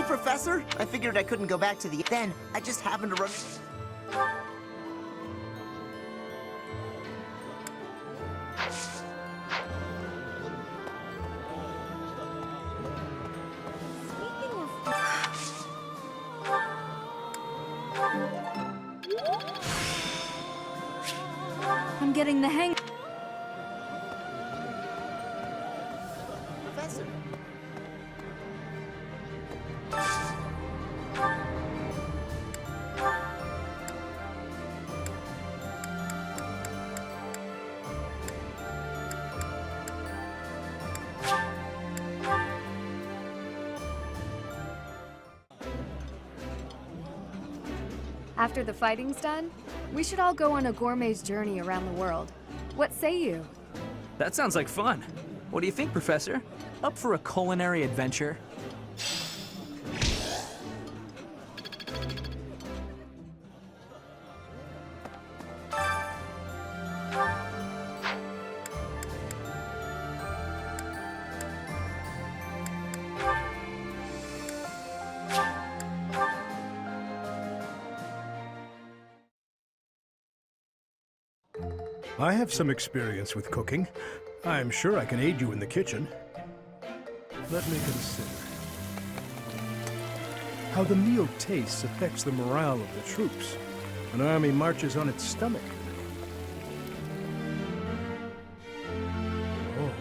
Professor? I figured I couldn't go back to the... Then, I just happened to run... I'm getting the hang. Professor. After the fighting's done, we should all go on a gourmet's journey around the world. What say you? That sounds like fun. What do you think, Professor? Up for a culinary adventure? I have some experience with cooking. I'm sure I can aid you in the kitchen. Let me consider. How the meal tastes affects the morale of the troops. An army marches on its stomach. Oh.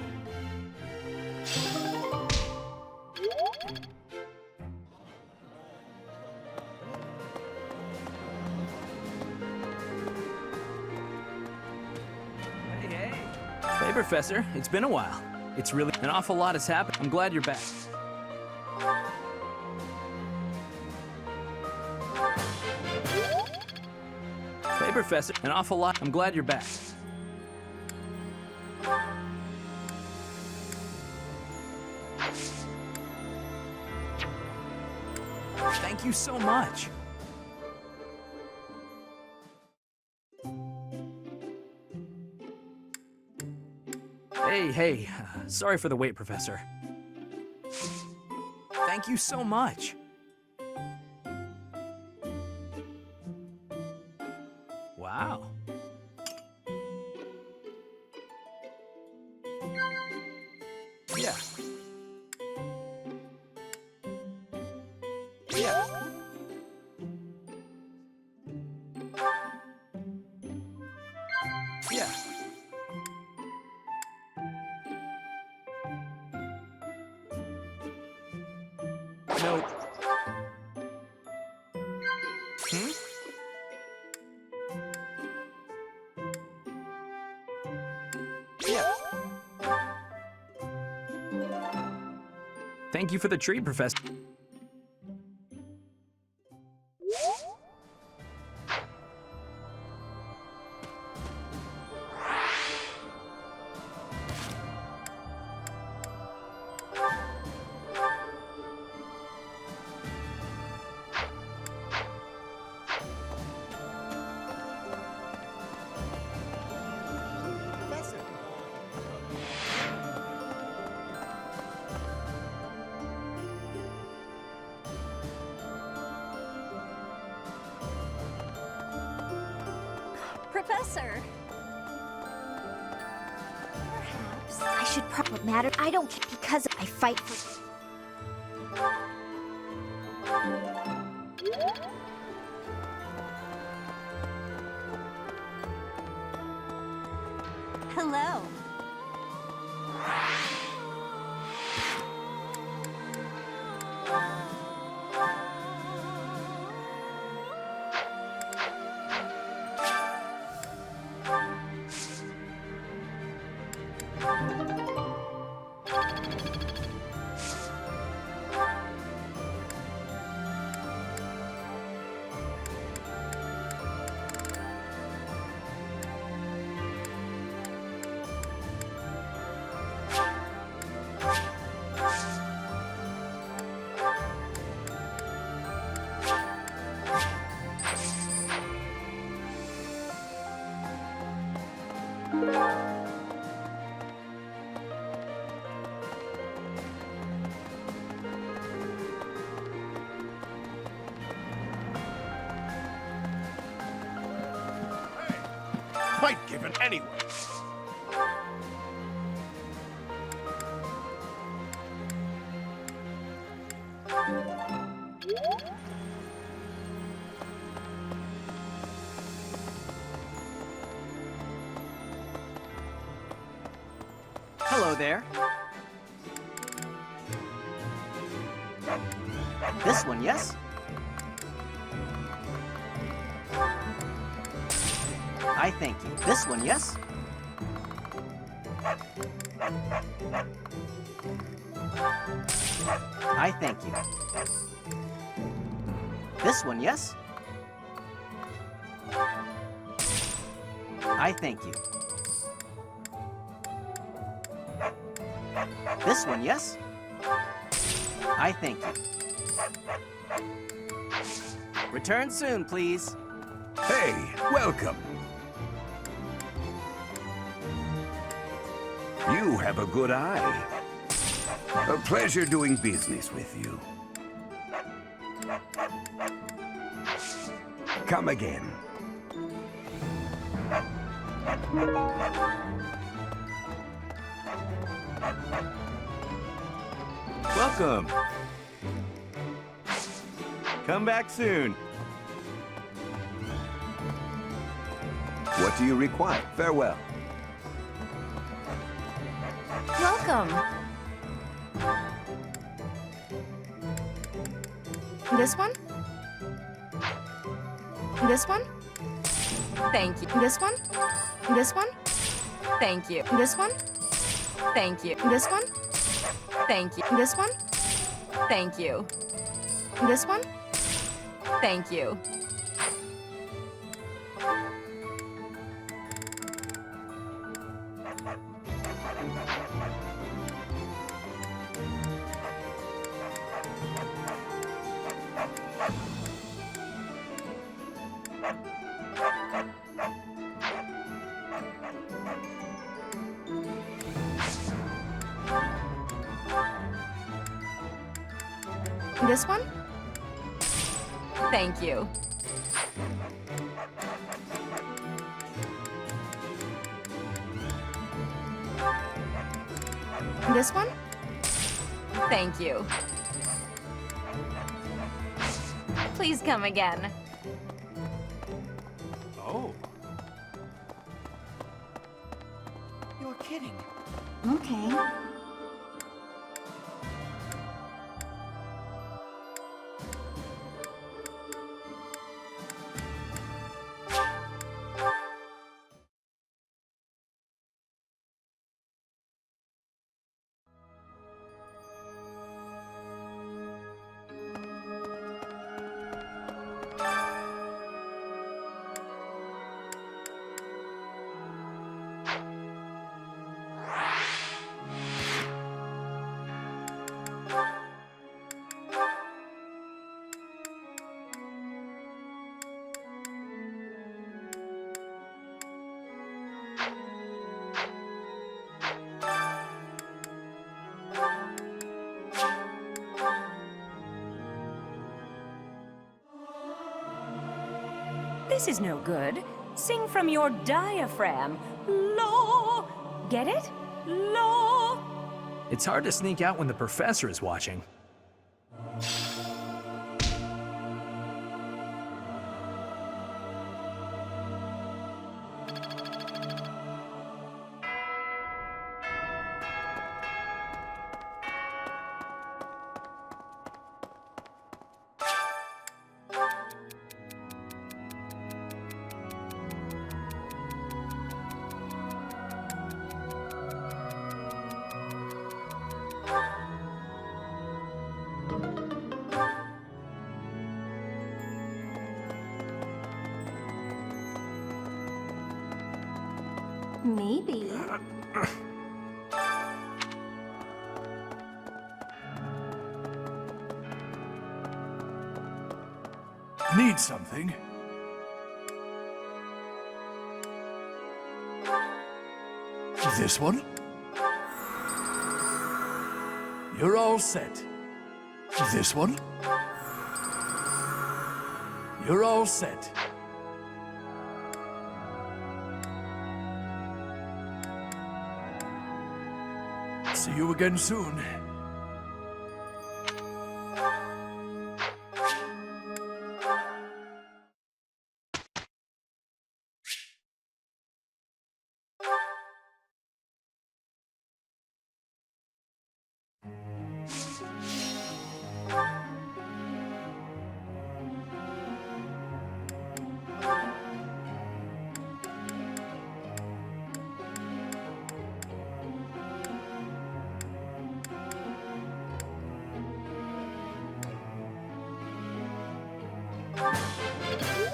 Hey, Professor. It's been a while. It's really an awful lot has happened. I'm glad you're back. Hey, Professor. An awful lot. I'm glad you're back. Thank you so much. Hey, sorry for the wait, Professor. Thank you so much. Wow. Yeah. Yeah. Yeah. Nope. Hmm? Yeah. Thank you for the treat, Professor. Professor. Professor! Perhaps I should what matter. I don't care because I fight for... Hello. quite given anyway. Hello there. This one, yes? I thank you. This one, yes? I thank you. This one, yes? I thank you. This one, yes? I thank you. Return soon, please. Hey, welcome. You have a good eye. A pleasure doing business with you. Come again. Welcome. Come back soon. What do you require? Farewell. Welcome. This one? This one? Thank you. This one? This one? Thank you. This one? Thank you. This one? Thank you. This one? Thank you. This one? Thank you. This one? Thank you. This one? Thank you. Please come again. Oh. You're kidding. Okay. This is no good. Sing from your diaphragm. Lo! Get it? Lo! It's hard to sneak out when the professor is watching. Maybe. Need something? This one? You're all set. This one? you again soon.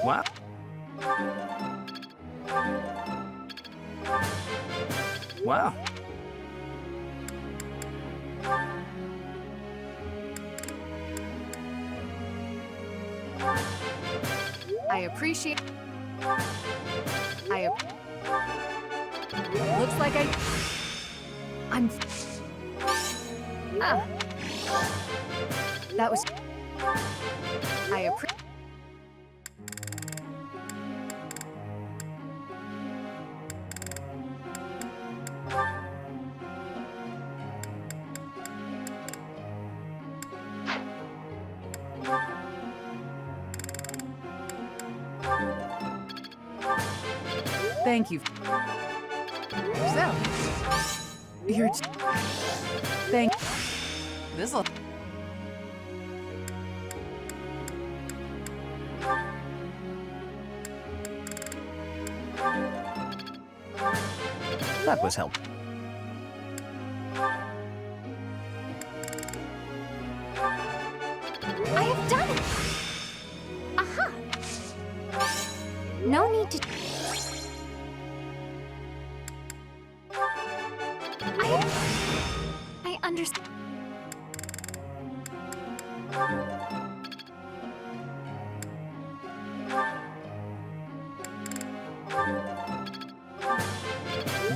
Wow. Wow. I appreciate. Looks like I'm. Ah. That was. I appreciate. Thank you. So, you're. Thank. This'll. That was helpful. I have done it! Aha! No need to... I understand.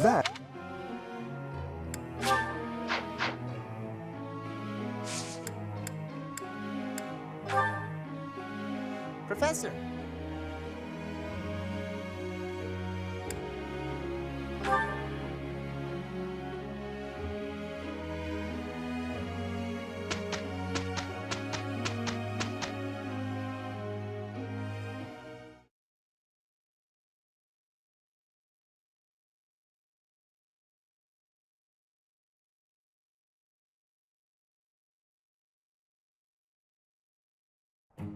That. Professor.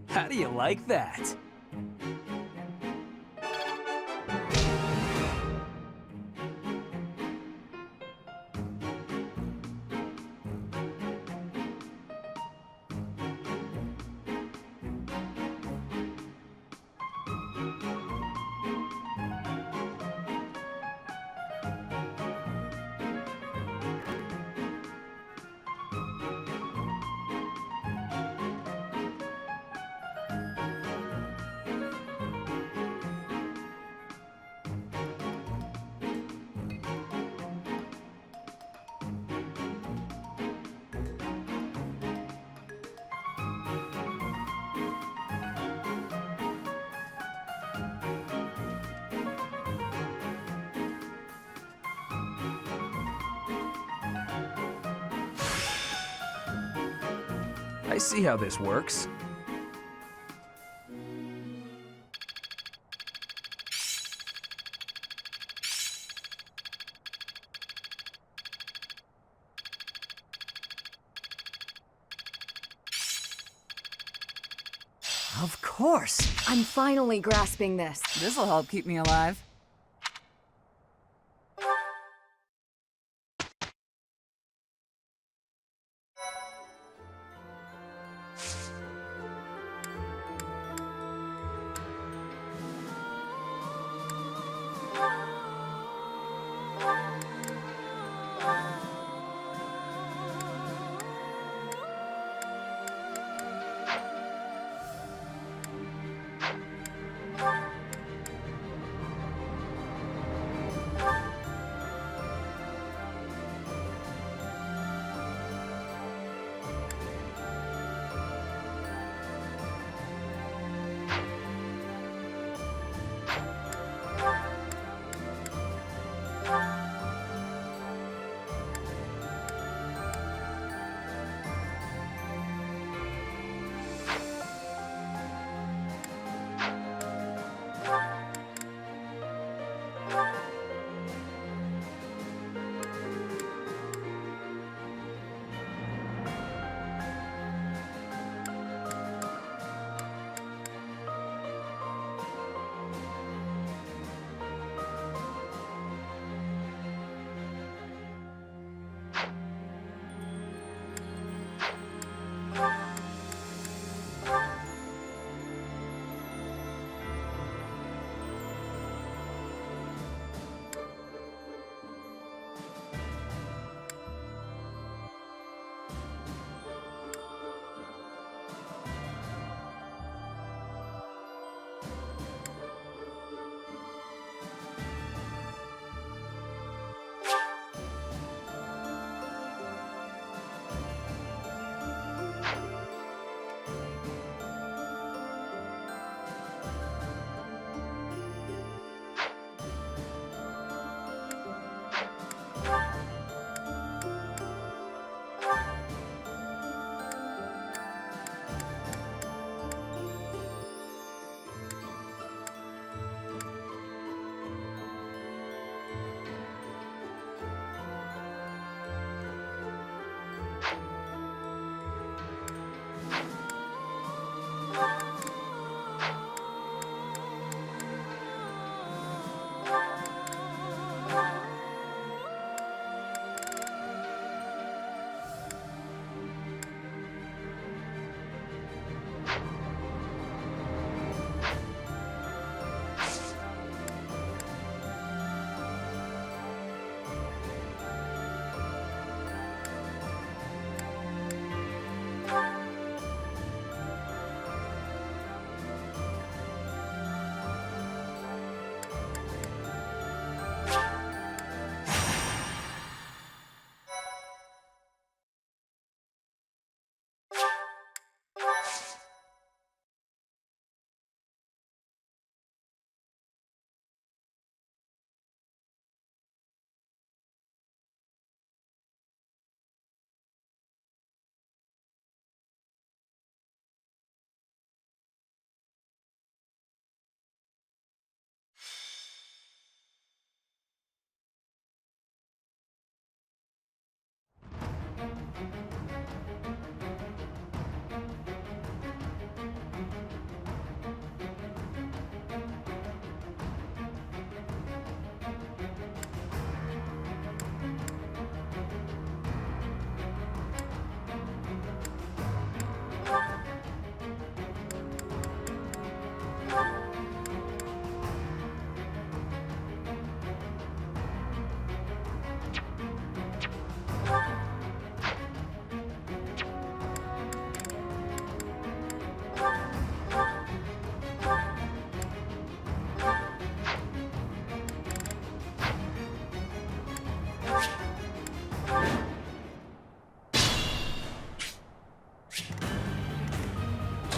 How do you like that? I see how this works. Of course! I'm finally grasping this. This'll help keep me alive.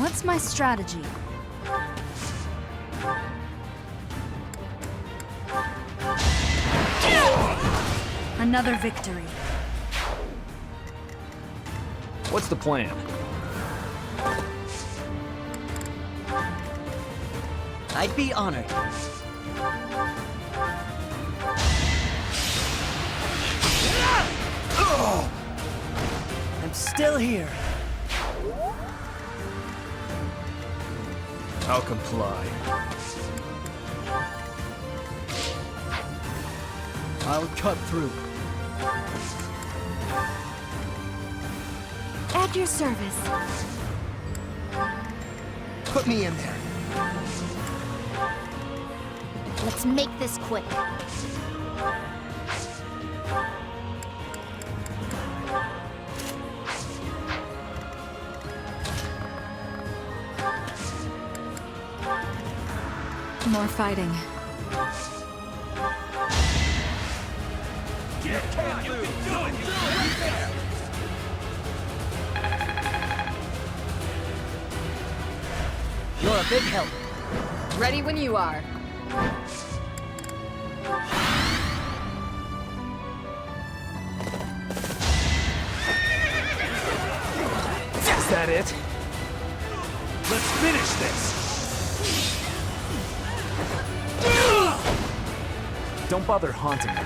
What's my strategy? Another victory. What's the plan? I'd be honored. I'm still here. I'll comply. I'll cut through. At your service. Put me in there. Let's make this quick. More fighting. You're a big help. Ready when you are. Is that it? Let's finish this! Don't bother haunting me.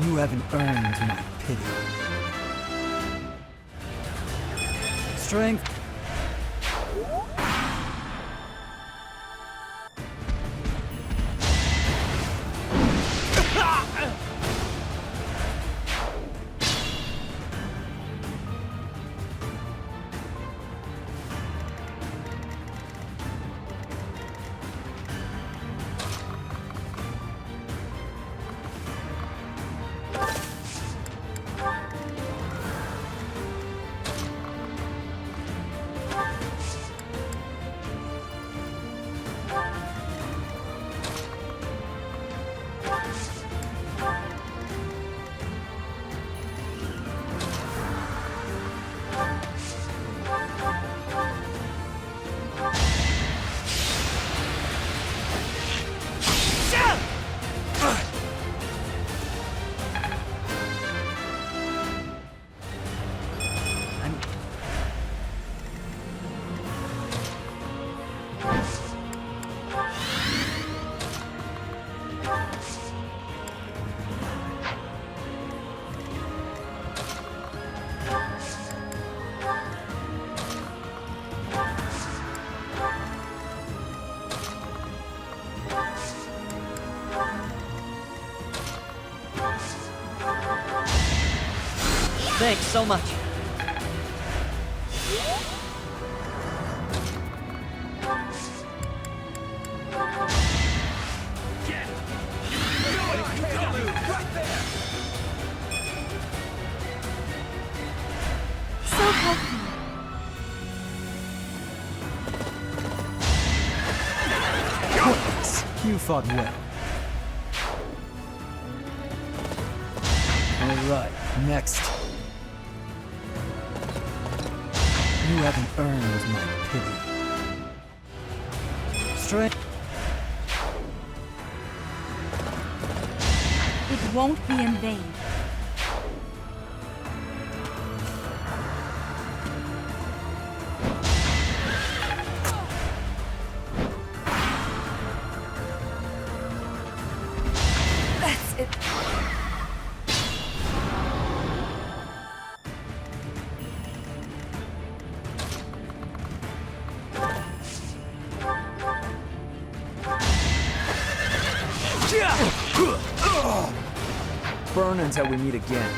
You haven't earned my pity. Strength. Thanks so much. So helpful. You fought well. All right, next. You haven't earned my pity. Strength. It won't be in vain. That's it. Burn until we meet again.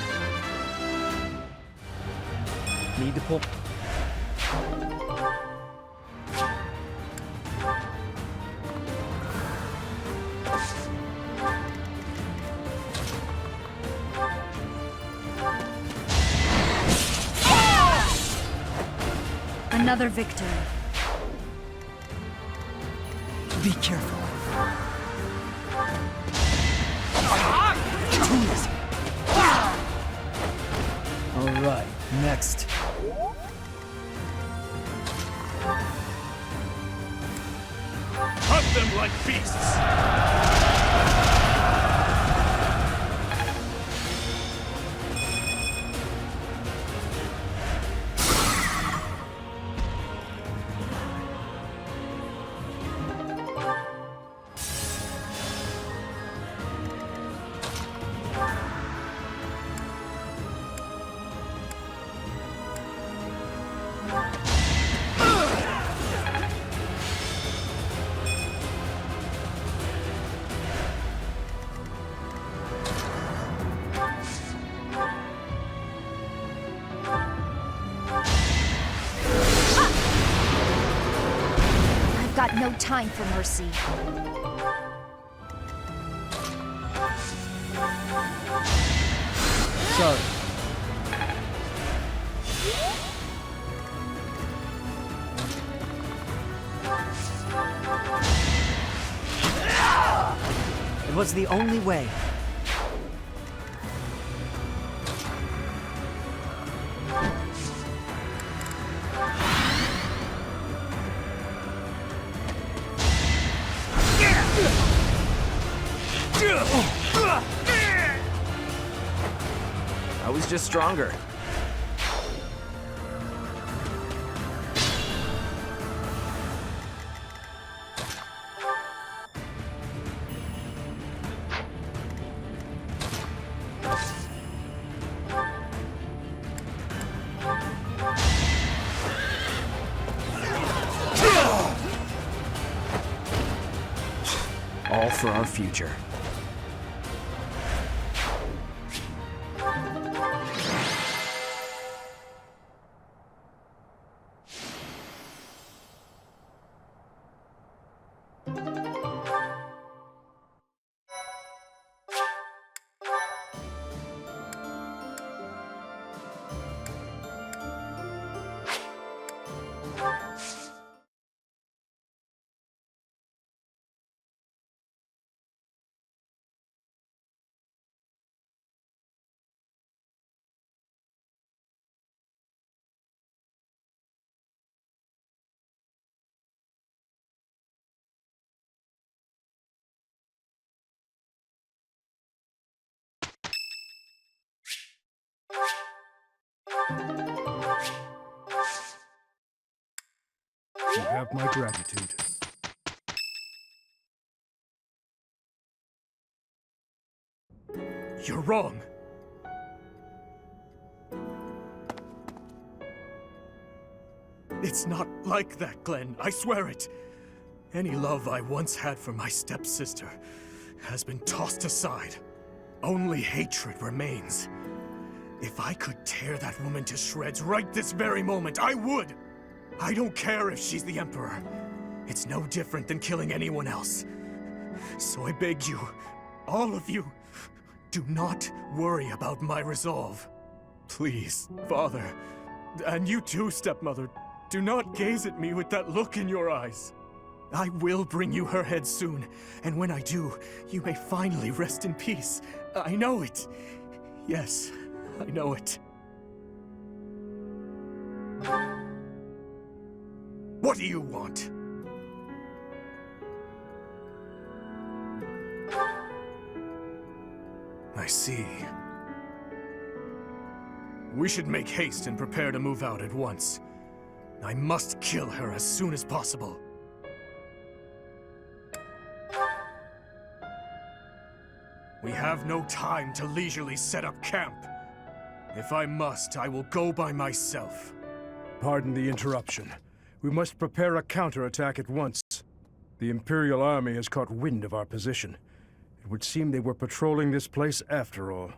Need to pull. Another victory. Be careful. All right, next. Hunt them like beasts! I've got no time for mercy. Sorry. It was the only way. I was just stronger. All for our future. You have my gratitude. You're wrong. It's not like that, Glenn. I swear it. Any love I once had for my stepsister has been tossed aside. Only hatred remains. If I could tear that woman to shreds right this very moment, I would! I don't care if she's the Emperor. It's no different than killing anyone else. So I beg you, all of you, do not worry about my resolve. Please, Father, and you too, stepmother, do not gaze at me with that look in your eyes. I will bring you her head soon, and when I do, you may finally rest in peace. I know it. Yes, I know it. What do you want? I see. We should make haste and prepare to move out at once. I must kill her as soon as possible. We have no time to leisurely set up camp. If I must, I will go by myself. Pardon the interruption. We must prepare a counterattack at once. The Imperial Army has caught wind of our position. It would seem they were patrolling this place after all.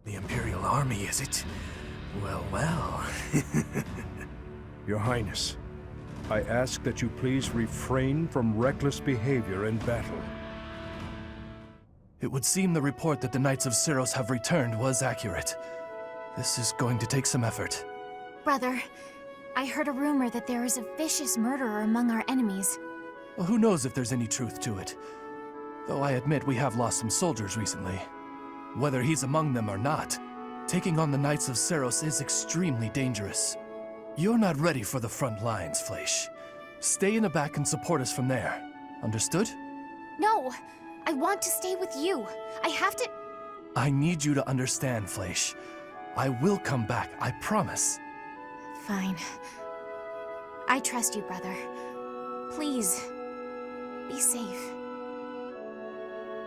The Imperial Army, is it? Well, well. Your Highness, I ask that you please refrain from reckless behavior in battle. It would seem the report that the Knights of Syros have returned was accurate. This is going to take some effort. Brother, I heard a rumor that there is a vicious murderer among our enemies. Well, who knows if there's any truth to it? Though I admit we have lost some soldiers recently. Whether he's among them or not, taking on the Knights of Seros is extremely dangerous. You're not ready for the front lines, Fleisch. Stay in the back and support us from there. Understood? No! I want to stay with you. I have to... I need you to understand, Fleisch. I will come back, I promise. Fine. I trust you, brother. Please, be safe.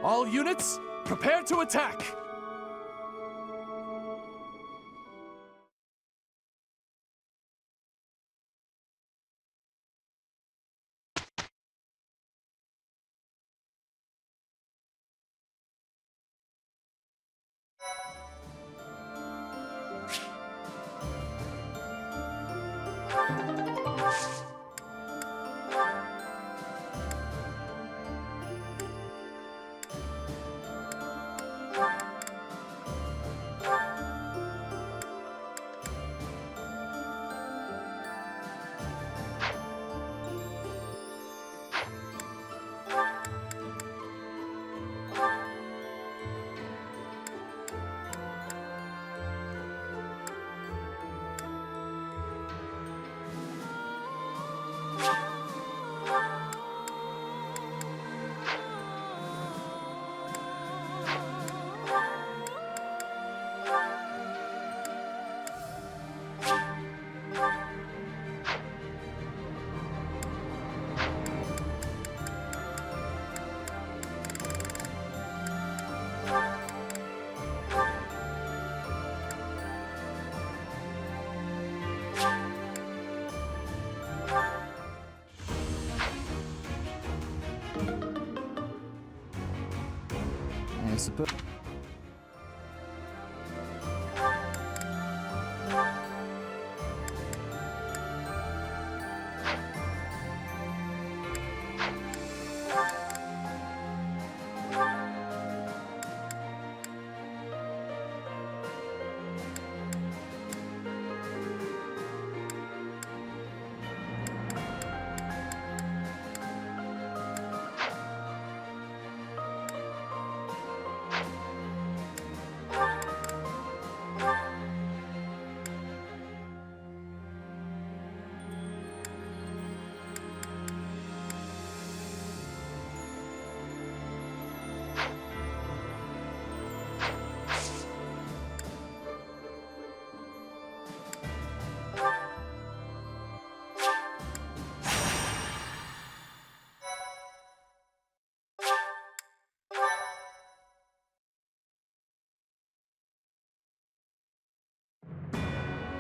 All units, prepare to attack! I suppose.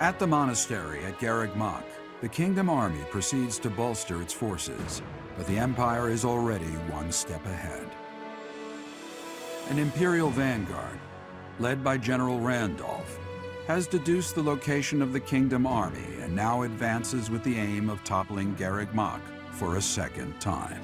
At the monastery at Garreg Mach, the Kingdom Army proceeds to bolster its forces, but the Empire is already one step ahead. An Imperial vanguard, led by General Randolph, has deduced the location of the Kingdom Army and now advances with the aim of toppling Garreg Mach for a second time.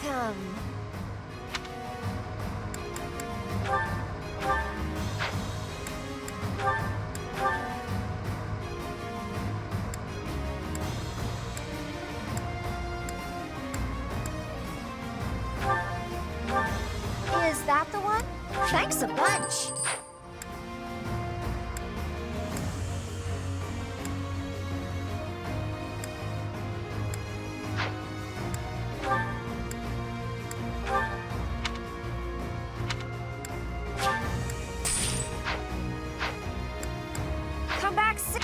welcome. Is that the one? Thanks a bunch. Come back soon.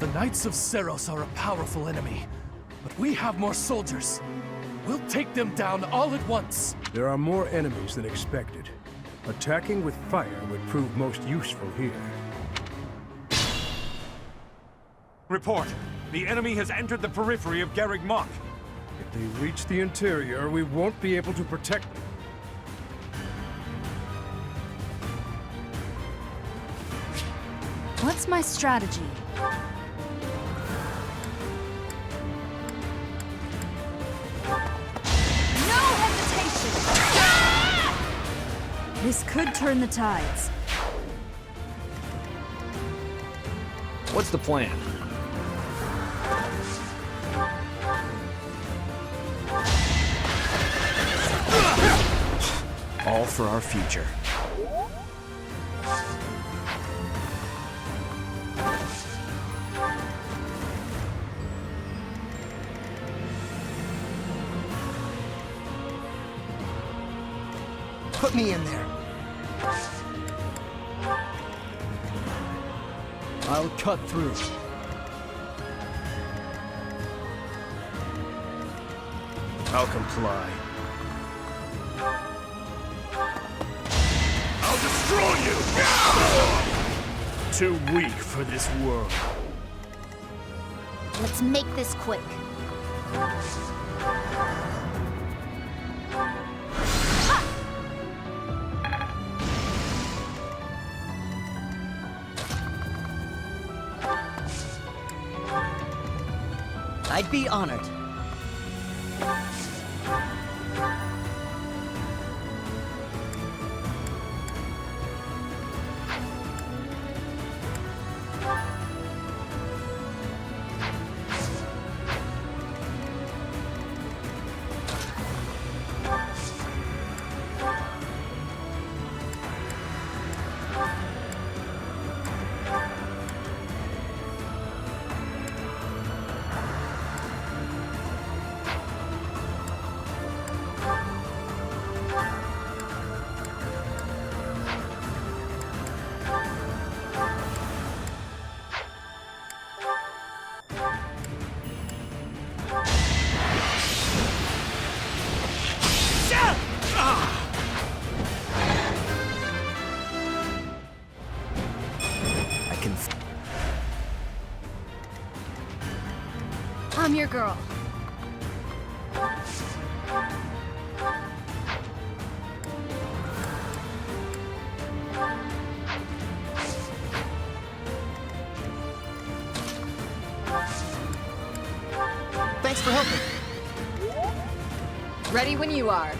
The Knights of Seros are a powerful enemy, but we have more soldiers. We'll take them down all at once. There are more enemies than expected. Attacking with fire would prove most useful here. Report! The enemy has entered the periphery of Garreg Mach. If they reach the interior, we won't be able to protect them. What's my strategy? No hesitation! This could turn the tides. What's the plan? All for our future. Put me in there. I'll cut through. I'll comply. I'll destroy you! Too weak for this world. Let's make this quick. I'd be honored. I'm your girl. Thanks for helping. Ready when you are.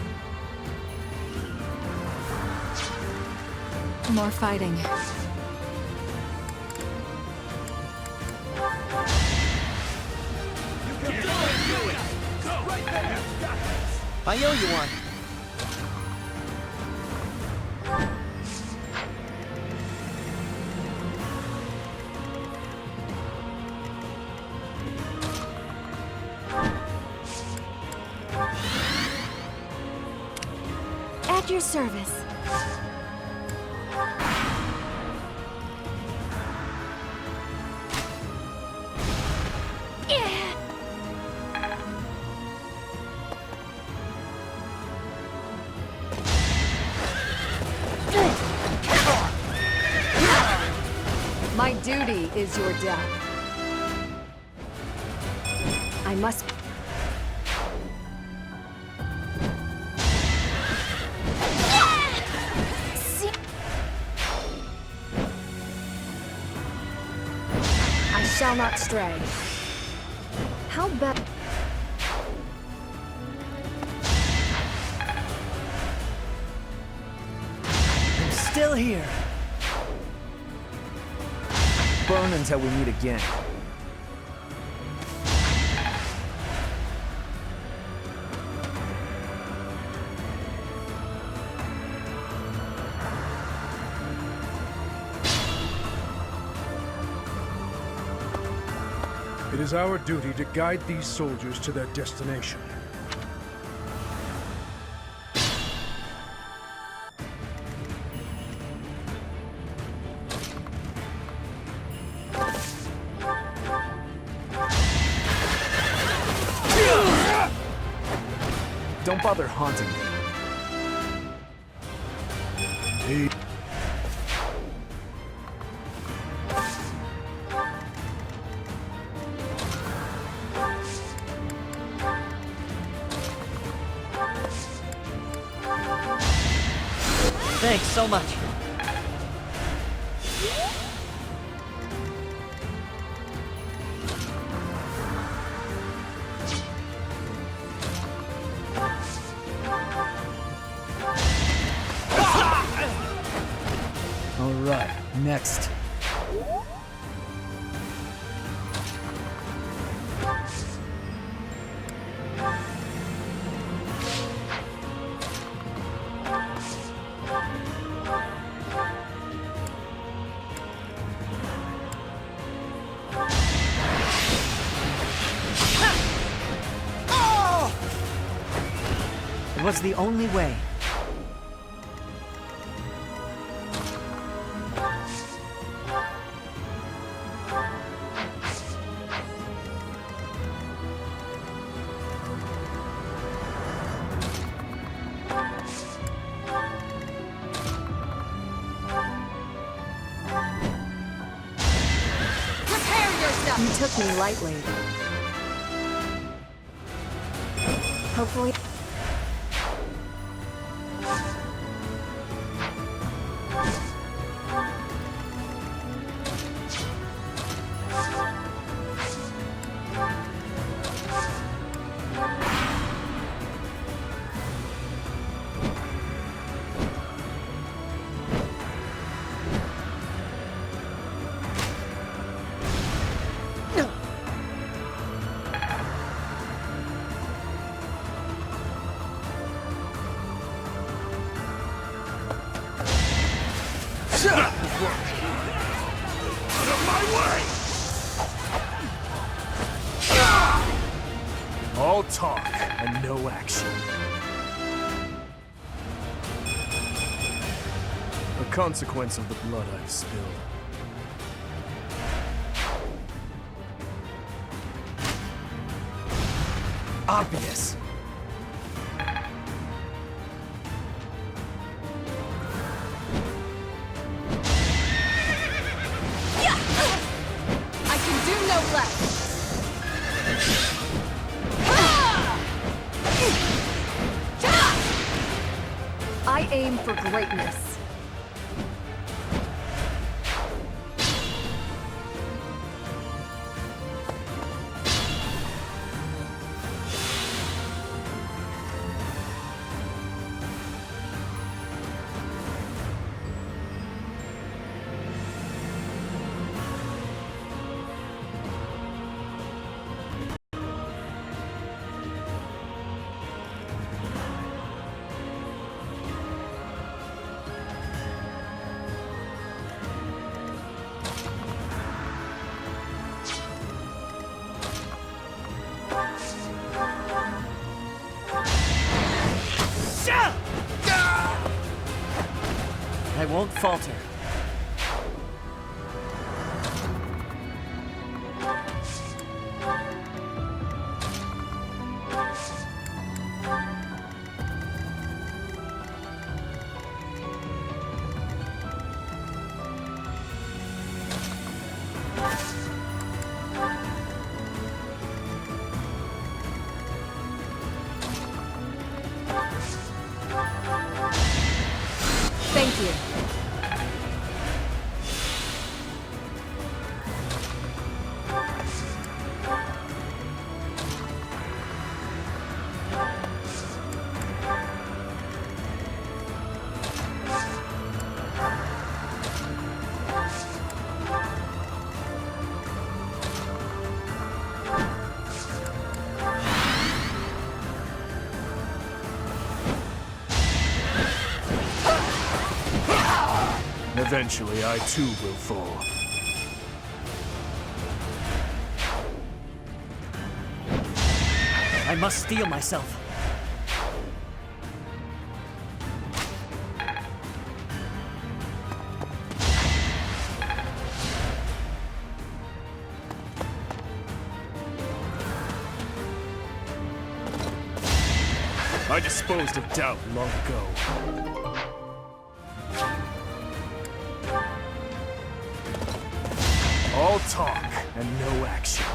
More fighting. I owe you one. At your service. My duty is your death. I must... shall not stray. How about... I'm still here. Burn until we meet again. It is our duty to guide these soldiers to their destination. Don't bother haunting me. Thanks so much. All right, next. It was the only way. You took me lightly. Hopefully... All talk and no action. A consequence of the blood I've spilled. Obvious. I can do no less! I aim for greatness. I won't falter. Thank you. Eventually, I too will fall. I must steel myself. I disposed of doubt long ago. All talk and no action.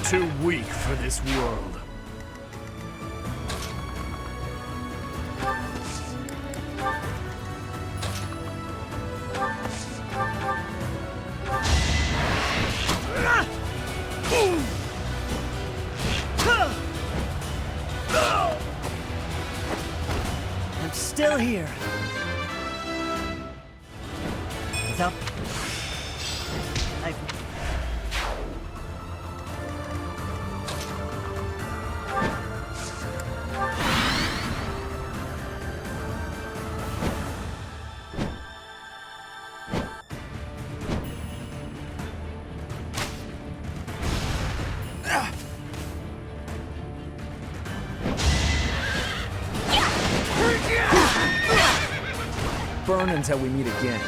Too weak for this world. I'm still here. Without... Burn until we meet again.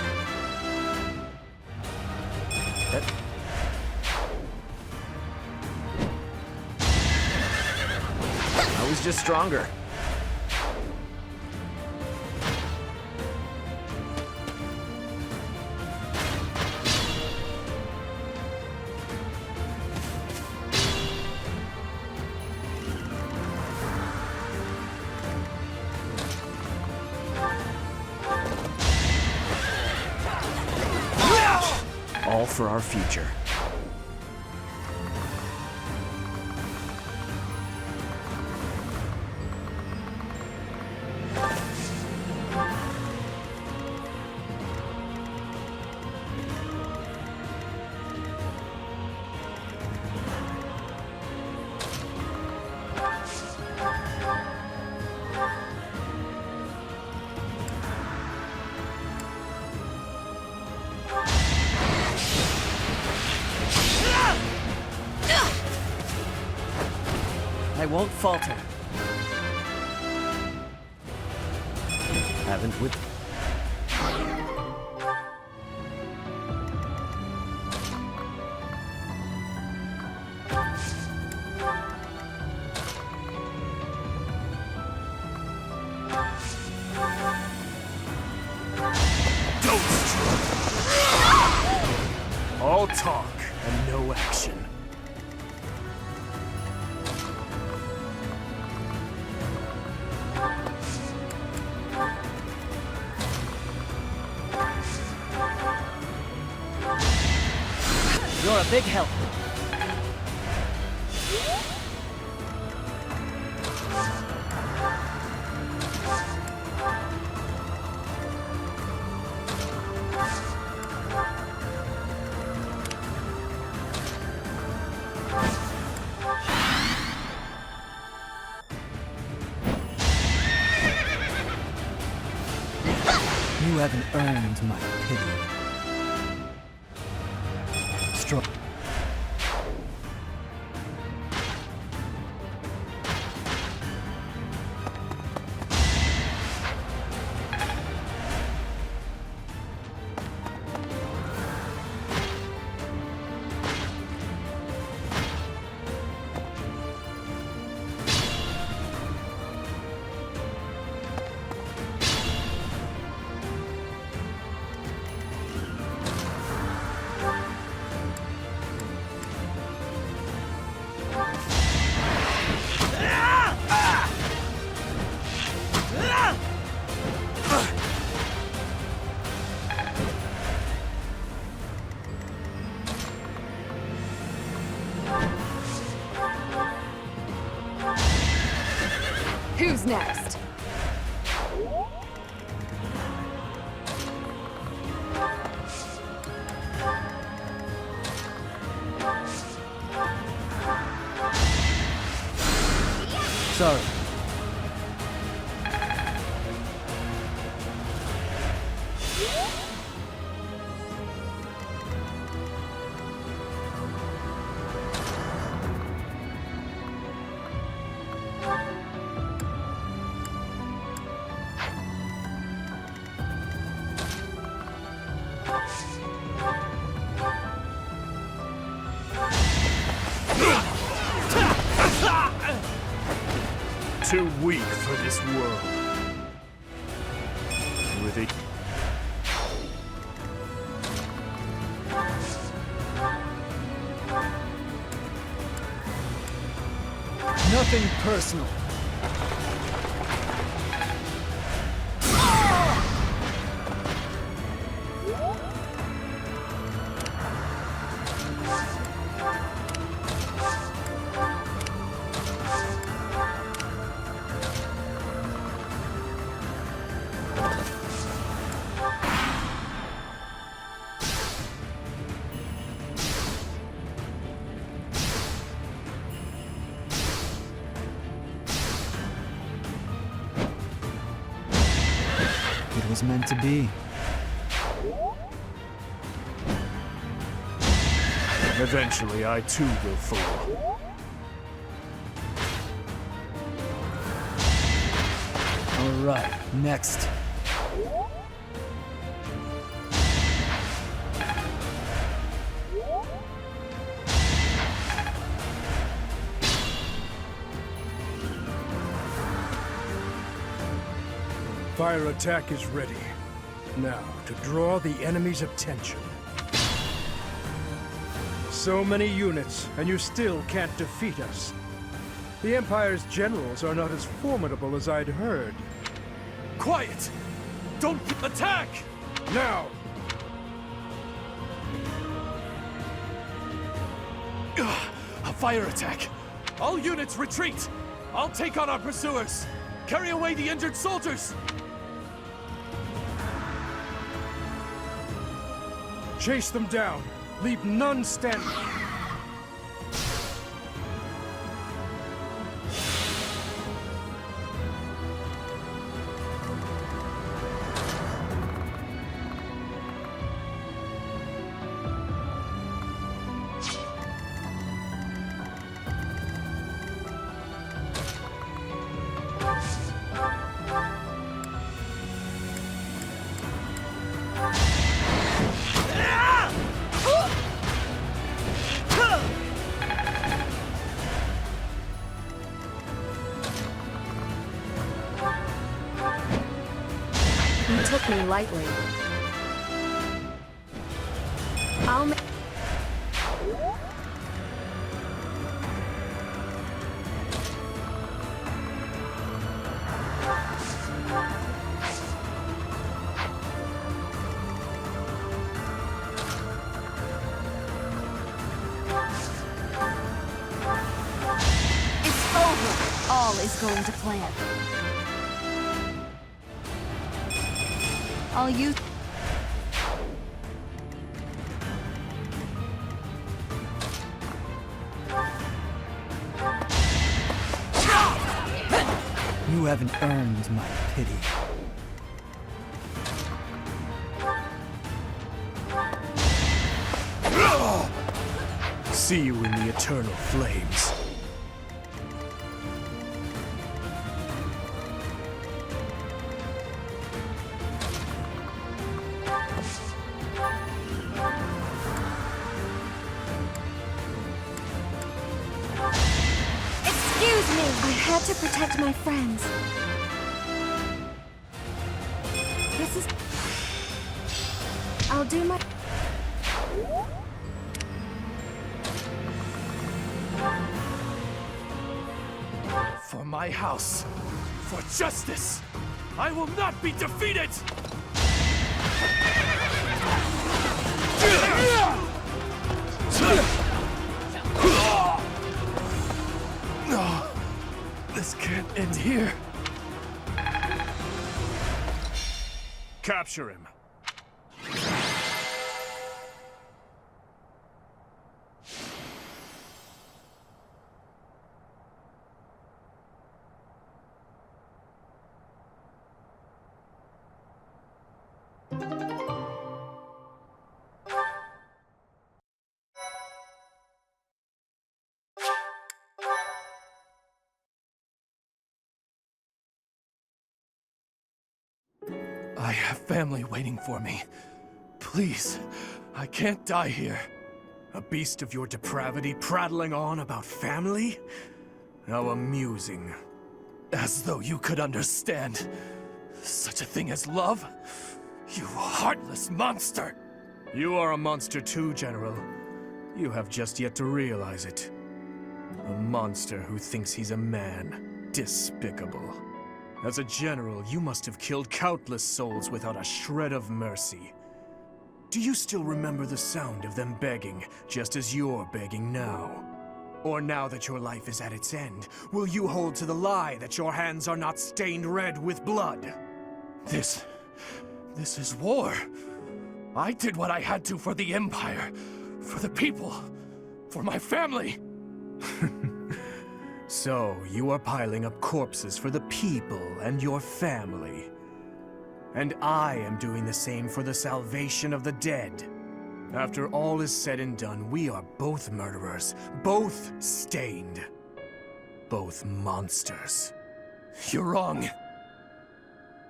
I was just stronger. All for our future. I won't falter. Haven't with... All talk and no action. You're a big help. You haven't earned my pity. Strong. next? Sorry. Too weak for this world. With it. Nothing personal. It was meant to be. Eventually, I too will fall. All right, next. Fire attack is ready. Now, to draw the enemy's attention. So many units, and you still can't defeat us. The Empire's generals are not as formidable as I'd heard. Quiet! Don't attack! Now! A fire attack! All units retreat! I'll take on our pursuers! Carry away the injured soldiers! Chase them down. Leave none standing. You took me lightly. I'll make... It's over. All is going to plan. I'll use... You haven't earned my pity. See you in the eternal flames. Excuse me! I had to protect my friends. This is... I'll do my... For my house, for justice, I will not be defeated! No, this can't end here. capture him. I have family waiting for me. Please, I can't die here. A beast of your depravity prattling on about family? How amusing. As though you could understand such a thing as love? You heartless monster! You are a monster too, General. You have just yet to realize it. A monster who thinks he's a man. Despicable. As a general, you must have killed countless souls without a shred of mercy. Do you still remember the sound of them begging, just as you're begging now? Or now that your life is at its end, will you hold to the lie that your hands are not stained red with blood? This is war. I did what I had to for the Empire, for the people, for my family. So, you are piling up corpses for the people and your family. And I am doing the same for the salvation of the dead. After all is said and done, we are both murderers, both stained, both monsters. You're wrong.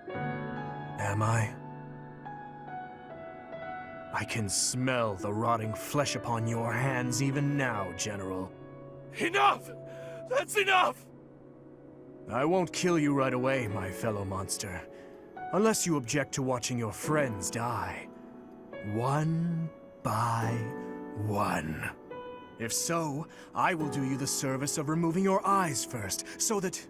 Am I? I can smell the rotting flesh upon your hands even now, General. Enough! That's enough! I won't kill you right away, my fellow monster. Unless you object to watching your friends die. One by one. If so, I will do you the service of removing your eyes first, so that...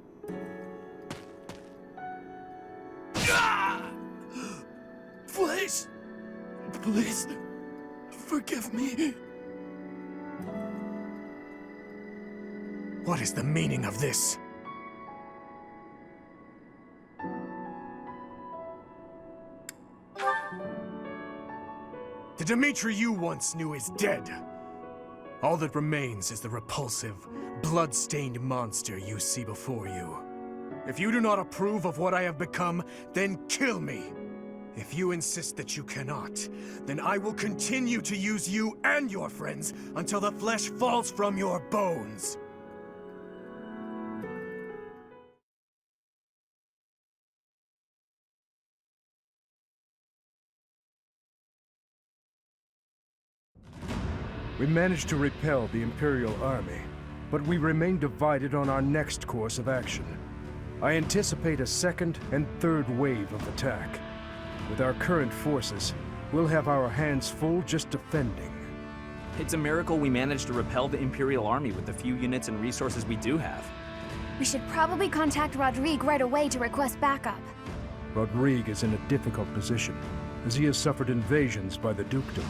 Please! Please, forgive me. What is the meaning of this? The Dimitri you once knew is dead. All that remains is the repulsive, blood-stained monster you see before you. If you do not approve of what I have become, then kill me. If you insist that you cannot, then I will continue to use you and your friends until the flesh falls from your bones. We managed to repel the Imperial Army, but we remain divided on our next course of action. I anticipate a second and third wave of attack. With our current forces, we'll have our hands full just defending. It's a miracle we managed to repel the Imperial Army with the few units and resources we do have. We should probably contact Rodrigue right away to request backup. Rodrigue is in a difficult position, as he has suffered invasions by the Dukedom.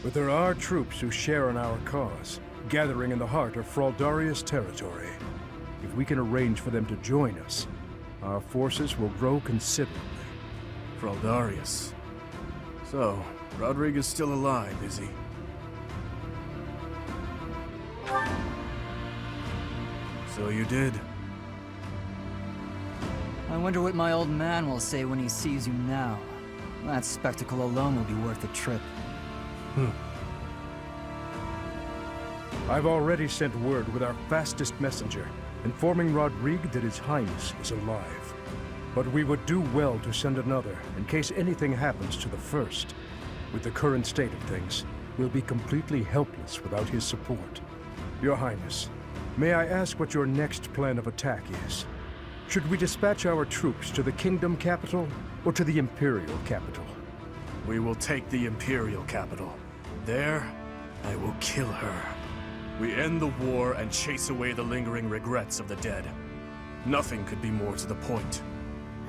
But there are troops who share in our cause, gathering in the heart of Fraldarius territory. If we can arrange for them to join us, our forces will grow considerably. Fraldarius. So, Rodrigue is still alive, is he? So you did. I wonder what my old man will say when he sees you now. That spectacle alone will be worth the trip. I've already sent word with our fastest messenger, informing Rodrigue that His Highness is alive. But we would do well to send another, in case anything happens to the first. With the current state of things, we'll be completely helpless without his support. Your Highness, may I ask what your next plan of attack is? Should we dispatch our troops to the Kingdom capital, or to the Imperial capital? We will take the Imperial capital. There, I will kill her. We end the war and chase away the lingering regrets of the dead. Nothing could be more to the point.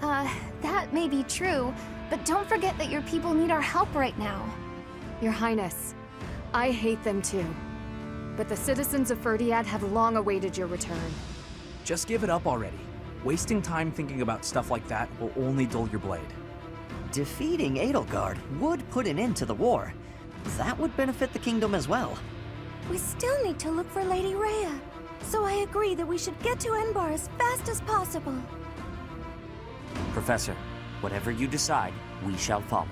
That may be true, but don't forget that your people need our help right now. Your Highness, I hate them too. But the citizens of Ferdiad have long awaited your return. Just give it up already. Wasting time thinking about stuff like that will only dull your blade. Defeating Edelgard would put an end to the war. That would benefit the kingdom as well. We still need to look for Lady Rhea. So I agree that we should get to Enbar as fast as possible. Professor, whatever you decide, we shall follow.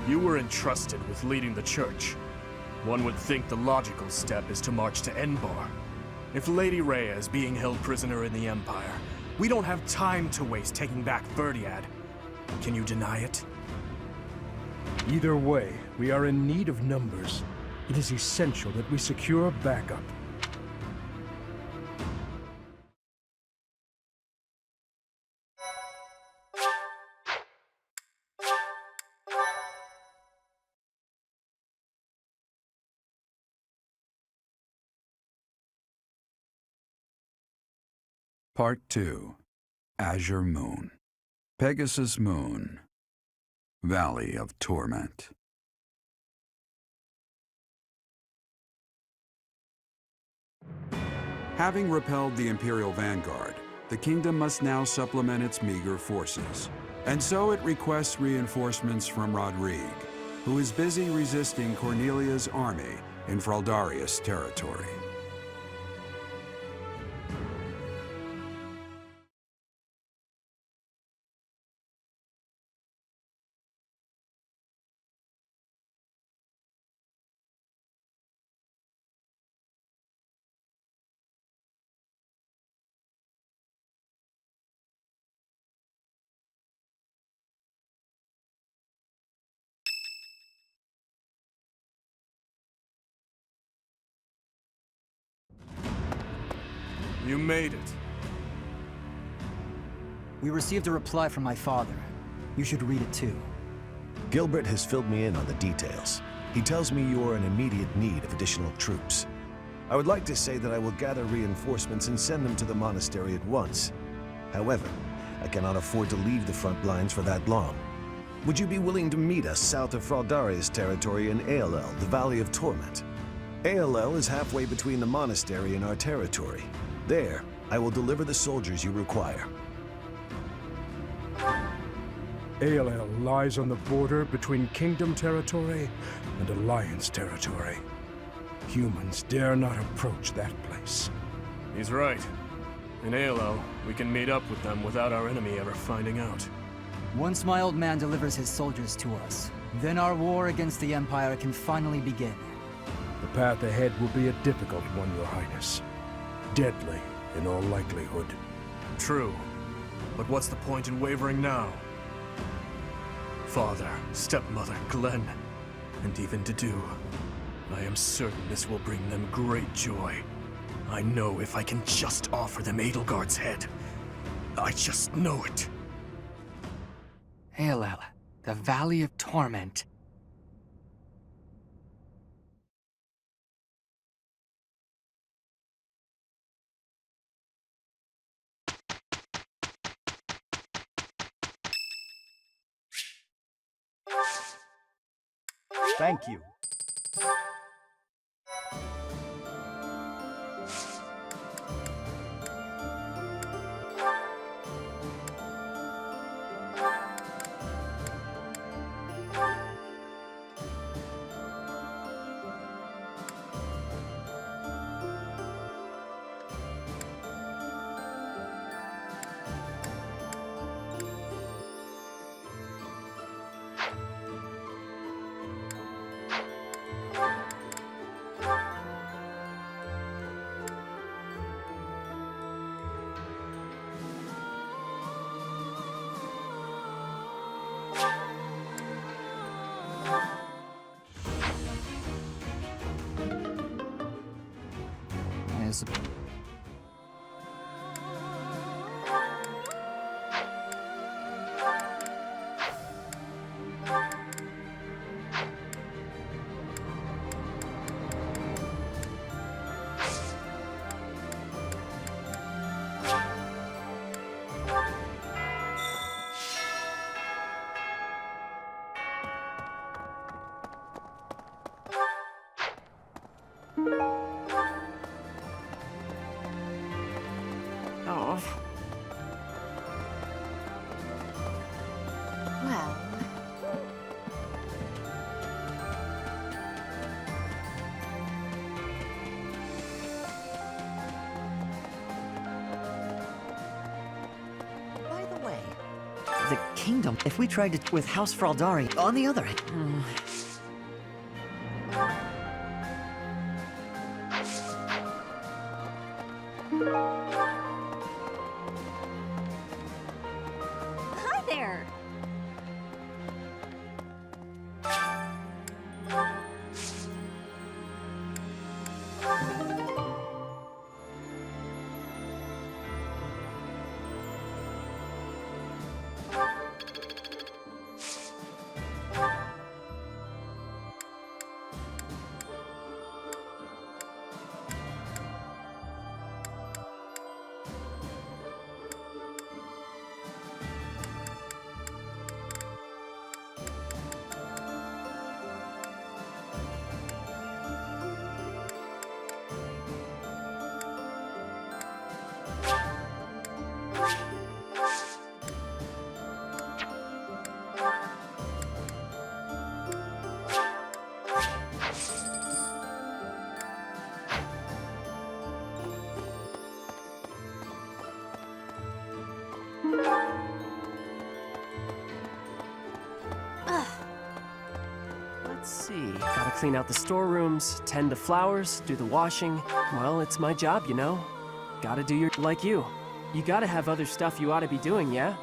You were entrusted with leading the church. One would think the logical step is to march to Enbar. If Lady Rhea is being held prisoner in the Empire, we don't have time to waste taking back Verdiad. Can you deny it? Either way, we are in need of numbers. It is essential that we secure backup. Part 2. Azure Moon. Pegasus Moon. Valley of Torment. Having repelled the Imperial Vanguard, the kingdom must now supplement its meager forces. And so it requests reinforcements from Rodrigue, who is busy resisting Cornelia's army in Fraldarius territory. You made it. We received a reply from my father. You should read it too. Gilbert has filled me in on the details. He tells me you are in immediate need of additional troops. I would like to say that I will gather reinforcements and send them to the monastery at once. However, I cannot afford to leave the front lines for that long. Would you be willing to meet us south of Fraldarius territory in Aelel, the Valley of Torment? Aelel is halfway between the monastery and our territory. There, I will deliver the soldiers you require. Aelel lies on the border between Kingdom territory and Alliance territory. Humans dare not approach that place. He's right. In Aelel, we can meet up with them without our enemy ever finding out. Once my old man delivers his soldiers to us, then our war against the Empire can finally begin. The path ahead will be a difficult one, Your Highness. Deadly, in all likelihood. True. But what's the point in wavering now? Father, stepmother, Glenn, and even Dedu. I am certain this will bring them great joy. I know if I can just offer them Edelgard's head. I just know it. Aelel, the Valley of Torment. Thank you. As Oh. Well, By the way, the kingdom, if we tried to with House Fraldari on the other hand. Hi there! Let's see. Gotta clean out the storerooms, tend to flowers, do the washing. Well, it's my job, you know. Gotta do your like you. You gotta have other stuff you ought to be doing, yeah?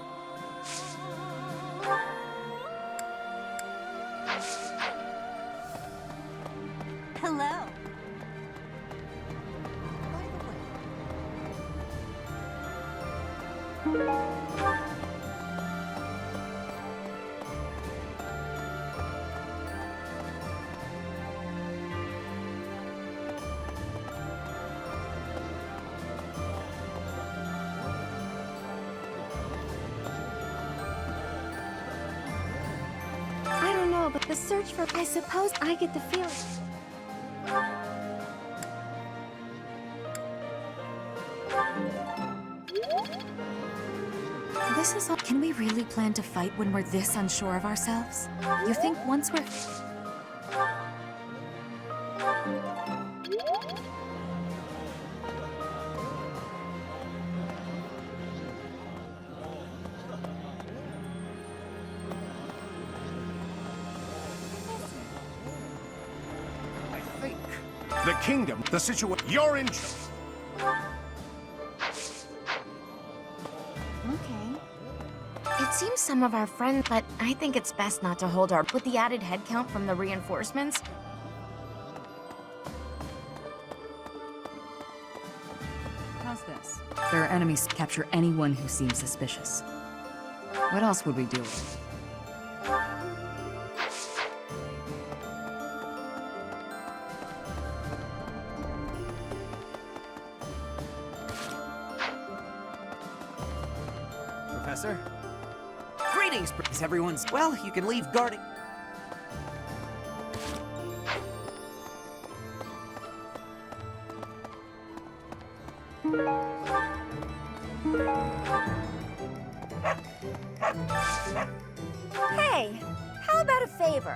Hello. I don't know, but the search for... I suppose I get the feeling... this is all. Can we really plan to fight when we're this unsure of ourselves? You think once we're... I think the kingdom, the situation, you're in. Okay. It seems some of our friends, but I think it's best not to hold our... With the added headcount from the reinforcements, how's this? Their enemies capture anyone who seems suspicious. What else would we do? Professor? Greetings, everyone's... Well, you can leave guarding... Hey, how about a favor?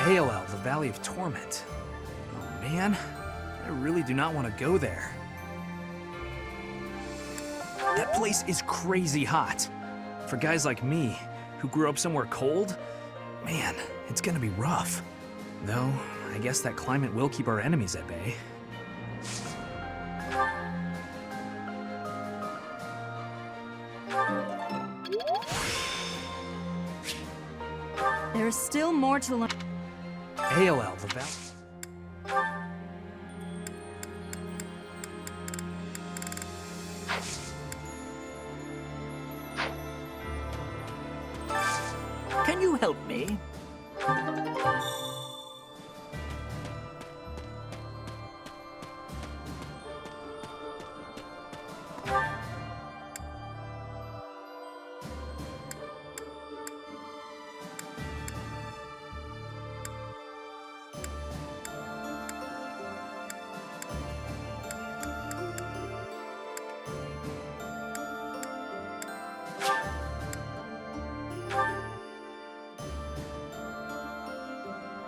AOL, the Valley of Torment. Oh man, I really do not want to go there. That place is crazy hot. For guys like me, who grew up somewhere cold, man, it's gonna be rough. Though, I guess that climate will keep our enemies at bay. There's still more to learn. AOL, the Valley. Can you help me?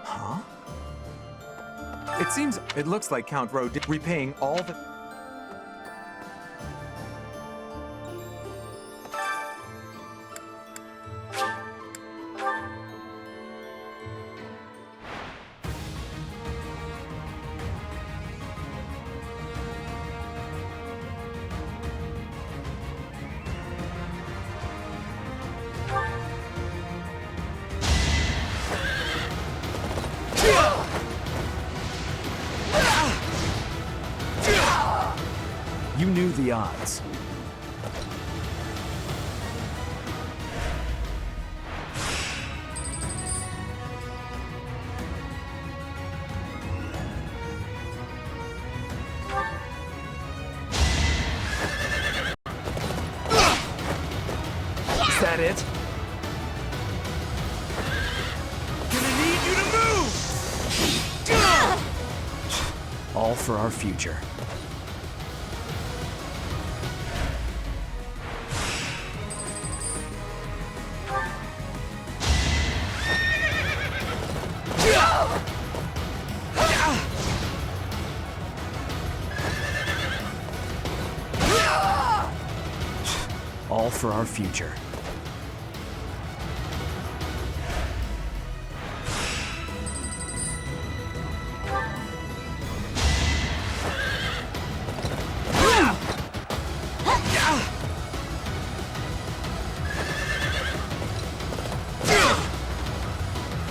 Huh? It looks like Count Rowe did repaying all the... You knew the odds. Is that it? Gonna need you to move! All for our future. All for our future.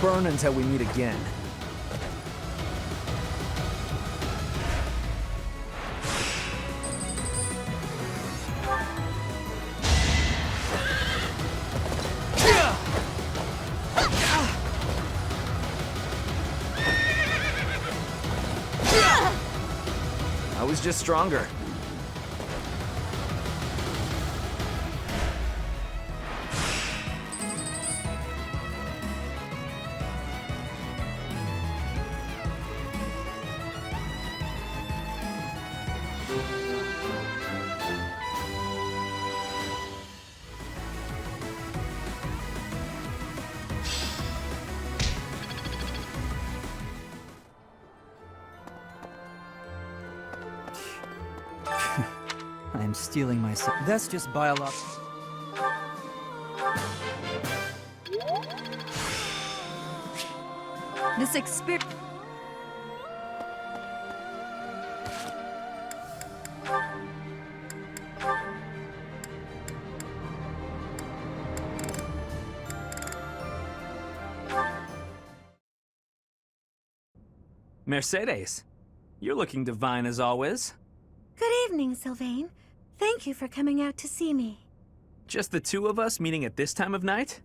Burn until we meet again. I was just stronger. I'm stealing myself. That's just biological. This experience. Mercedes, you're looking divine as always. Good evening, Sylvain. Thank you for coming out to see me. Just the two of us meeting at this time of night?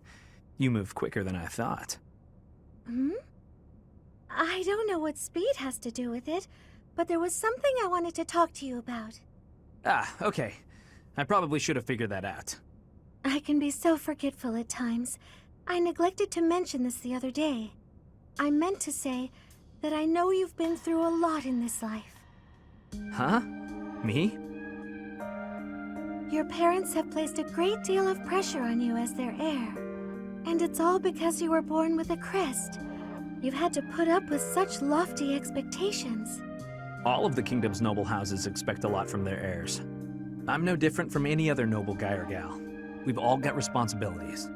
You moved quicker than I thought. I don't know what speed has to do with it, but there was something I wanted to talk to you about. Ah, okay. I probably should have figured that out. I can be so forgetful at times. I neglected to mention this the other day. I meant to say that I know you've been through a lot in this life. Huh? Me? Your parents have placed a great deal of pressure on you as their heir. And it's all because you were born with a crest. You've had to put up with such lofty expectations. All of the kingdom's noble houses expect a lot from their heirs. I'm no different from any other noble guy or gal. We've all got responsibilities.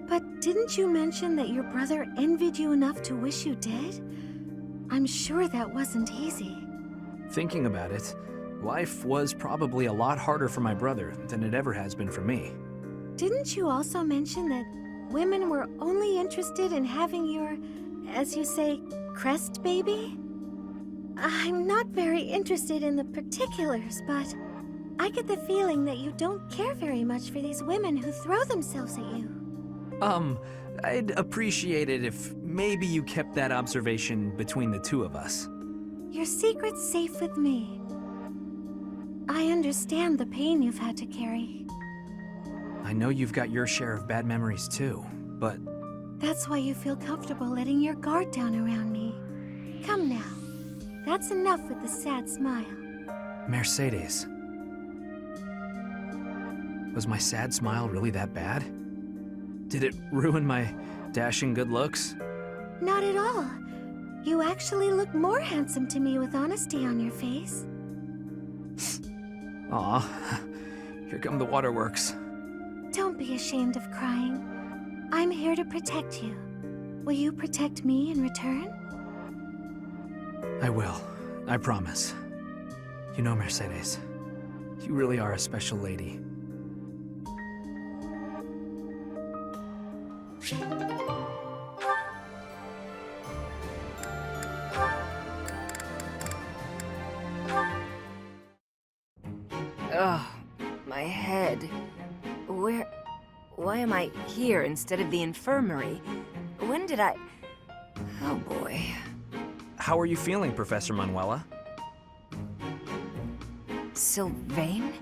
But didn't you mention that your brother envied you enough to wish you dead? I'm sure that wasn't easy. Thinking about it, life was probably a lot harder for my brother than it ever has been for me. Didn't you also mention that women were only interested in having your, as you say, crest baby? I'm not very interested in the particulars, but I get the feeling that you don't care very much for these women who throw themselves at you. I'd appreciate it if maybe you kept that observation between the two of us. Your secret's safe with me. I understand the pain you've had to carry. I know you've got your share of bad memories too, but... That's why you feel comfortable letting your guard down around me. Come now. That's enough with the sad smile. Mercedes. Was my sad smile really that bad? Did it ruin my dashing good looks? Not at all. You actually look more handsome to me with honesty on your face. Aw, here come the waterworks. Don't be ashamed of crying. I'm here to protect you. Will you protect me in return? I will. I promise. You know, Mercedes, you really are a special lady. Ugh, my head. Why am I here instead of the infirmary? When did I... Oh boy. How are you feeling, Professor Manuela? Sylvain?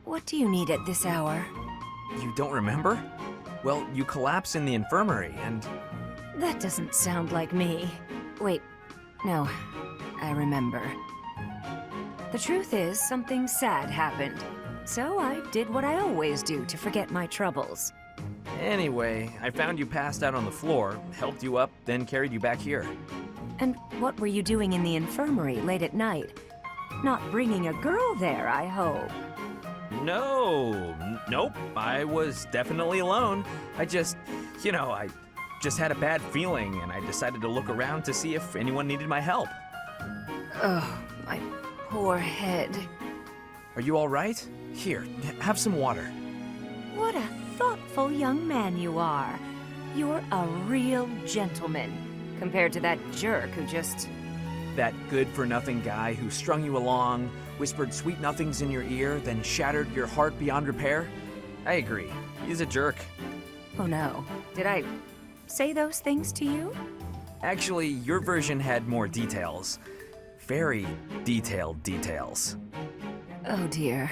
What do you need at this hour? You don't remember? Well, you collapsed in the infirmary and... That doesn't sound like me. Wait, no, I remember. The truth is, something sad happened. So I did what I always do to forget my troubles. Anyway, I found you passed out on the floor, helped you up, then carried you back here. And what were you doing in the infirmary late at night? Not bringing a girl there, I hope. Nope. I was definitely alone. I just had a bad feeling and I decided to look around to see if anyone needed my help. Oh, my poor head. Are you all right? Here, have some water. What a thoughtful young man you are. You're a real gentleman, compared to that jerk who just... That good-for-nothing guy who strung you along, whispered sweet nothings in your ear, then shattered your heart beyond repair? I agree. He's a jerk. Oh no. Did I say those things to you? Actually, your version had more details. Very detailed details. Oh dear.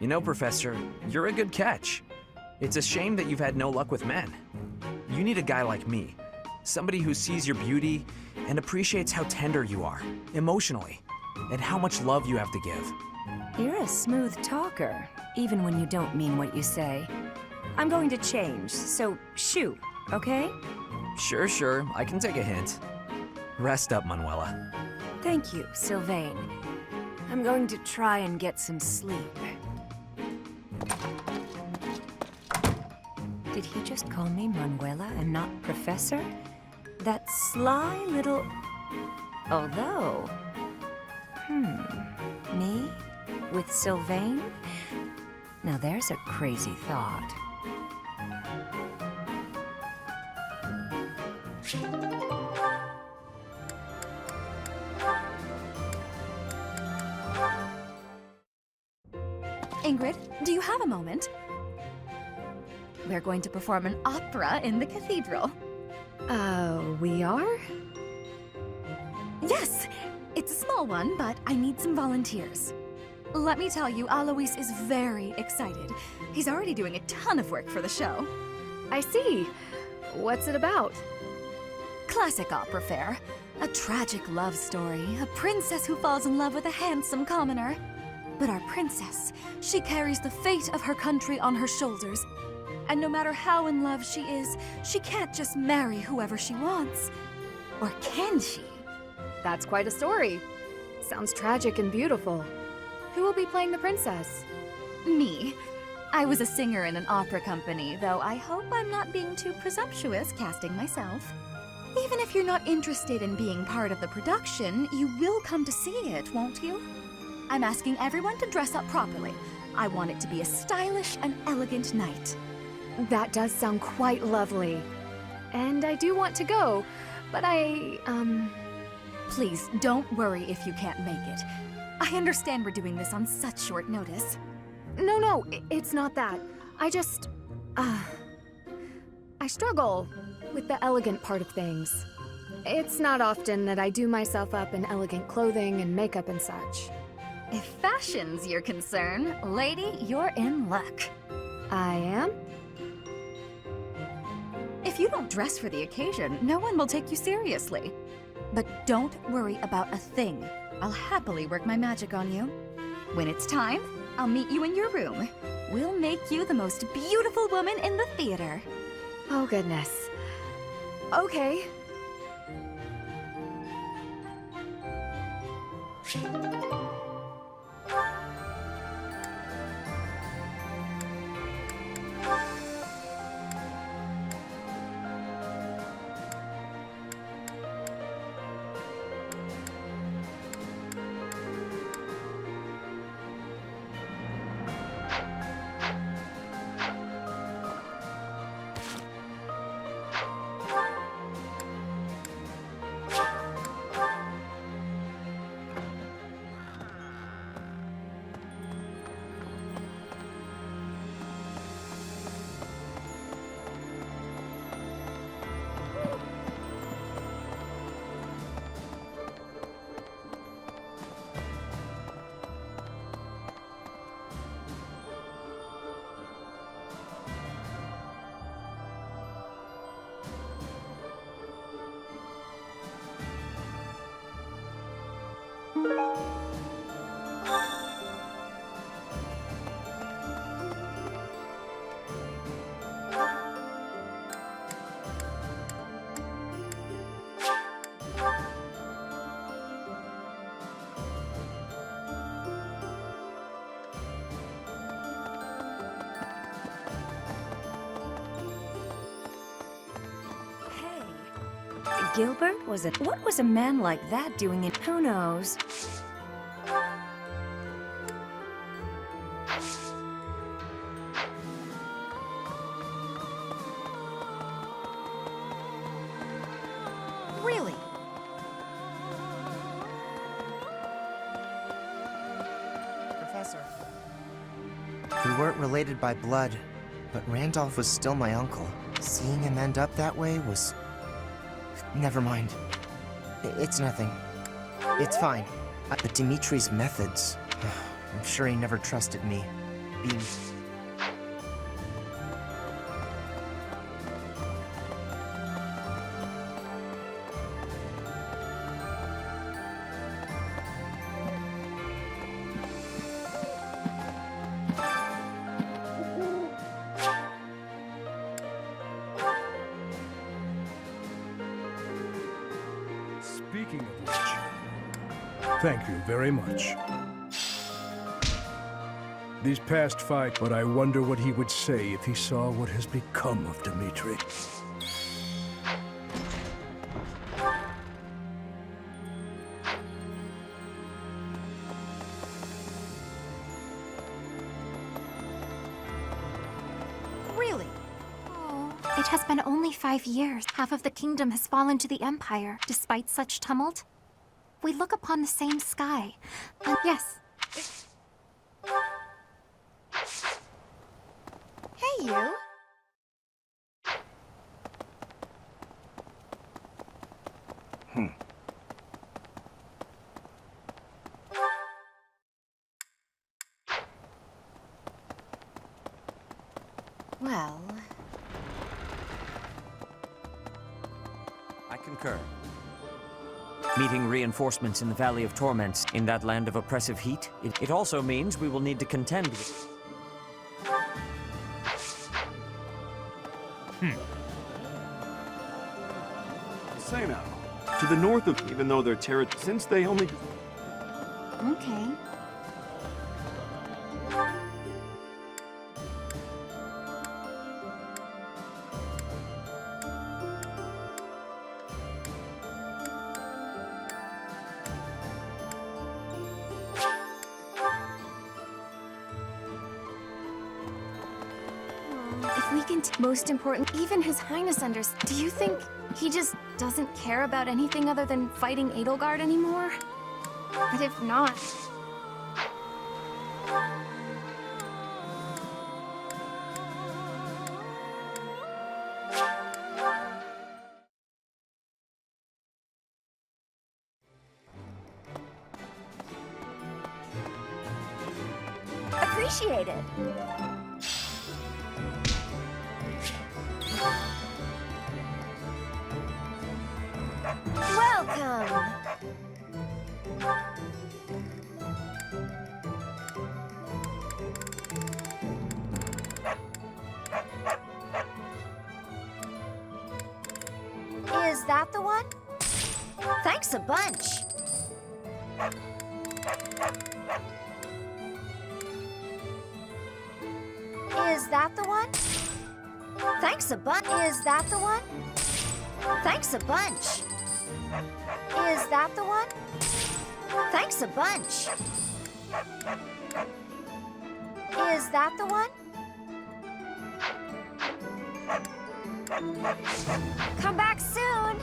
You know, Professor, you're a good catch. It's a shame that you've had no luck with men. You need a guy like me. Somebody who sees your beauty and appreciates how tender you are, emotionally, and how much love you have to give. You're a smooth talker, even when you don't mean what you say. I'm going to change, so shoot, okay? Sure, I can take a hint. Rest up, Manuela. Thank you, Sylvain. I'm going to try and get some sleep. Did he just call me Manuela and not Professor? That sly little... Although... Me? With Sylvain? Now there's a crazy thought. Ingrid, do you have a moment? We're going to perform an opera in the cathedral. We are? Yes! It's a small one, but I need some volunteers. Let me tell you, Alois is very excited. He's already doing a ton of work for the show. I see. What's it about? Classic opera fare. A tragic love story. A princess who falls in love with a handsome commoner. But our princess, she carries the fate of her country on her shoulders. And no matter how in love she is, she can't just marry whoever she wants. Or can she? That's quite a story. Sounds tragic and beautiful. Who will be playing the princess? Me. I was a singer in an opera company, though I hope I'm not being too presumptuous casting myself. Even if you're not interested in being part of the production, you will come to see it, won't you? I'm asking everyone to dress up properly. I want it to be a stylish and elegant night. That does sound quite lovely. And I do want to go, but Please, don't worry if you can't make it. I understand we're doing this on such short notice. No, it's not that. I struggle with the elegant part of things. It's not often that I do myself up in elegant clothing and makeup and such. If fashion's your concern, lady, you're in luck. I am? If you don't dress for the occasion, no one will take you seriously. But don't worry about a thing. I'll happily work my magic on you. When it's time, I'll meet you in your room. We'll make you the most beautiful woman in the theater. Oh, goodness. Okay. Gilbert? What was a man like that doing in... Who knows? Really? Professor. We weren't related by blood, but Randolph was still my uncle. Seeing him end up that way was... Never mind. It's nothing. It's fine. But Dimitri's methods... I'm sure he never trusted me. Being... Speaking of which, thank you very much. These past fights, but I wonder what he would say if he saw what has become of Dimitri. Really? Oh, it has been only 5 years. Half of the kingdom has fallen to the Empire, despite such tumult. We look upon the same sky. Yes. see you. Well... I concur. Meeting reinforcements in the Valley of Torments, in that land of oppressive heat, it also means we will need to contend with... Say now. To the north of, even though they're since they only... Okay. If we can most important, even His Highness do you think he just doesn't care about anything other than fighting Edelgard anymore? But if not... Appreciate it. Welcome! Is that the one? Thanks a bunch. Is that the one? Thanks a bunch. Is that the one? Thanks a bunch. Is that the one? Thanks a bunch. Is that the one? Come back soon!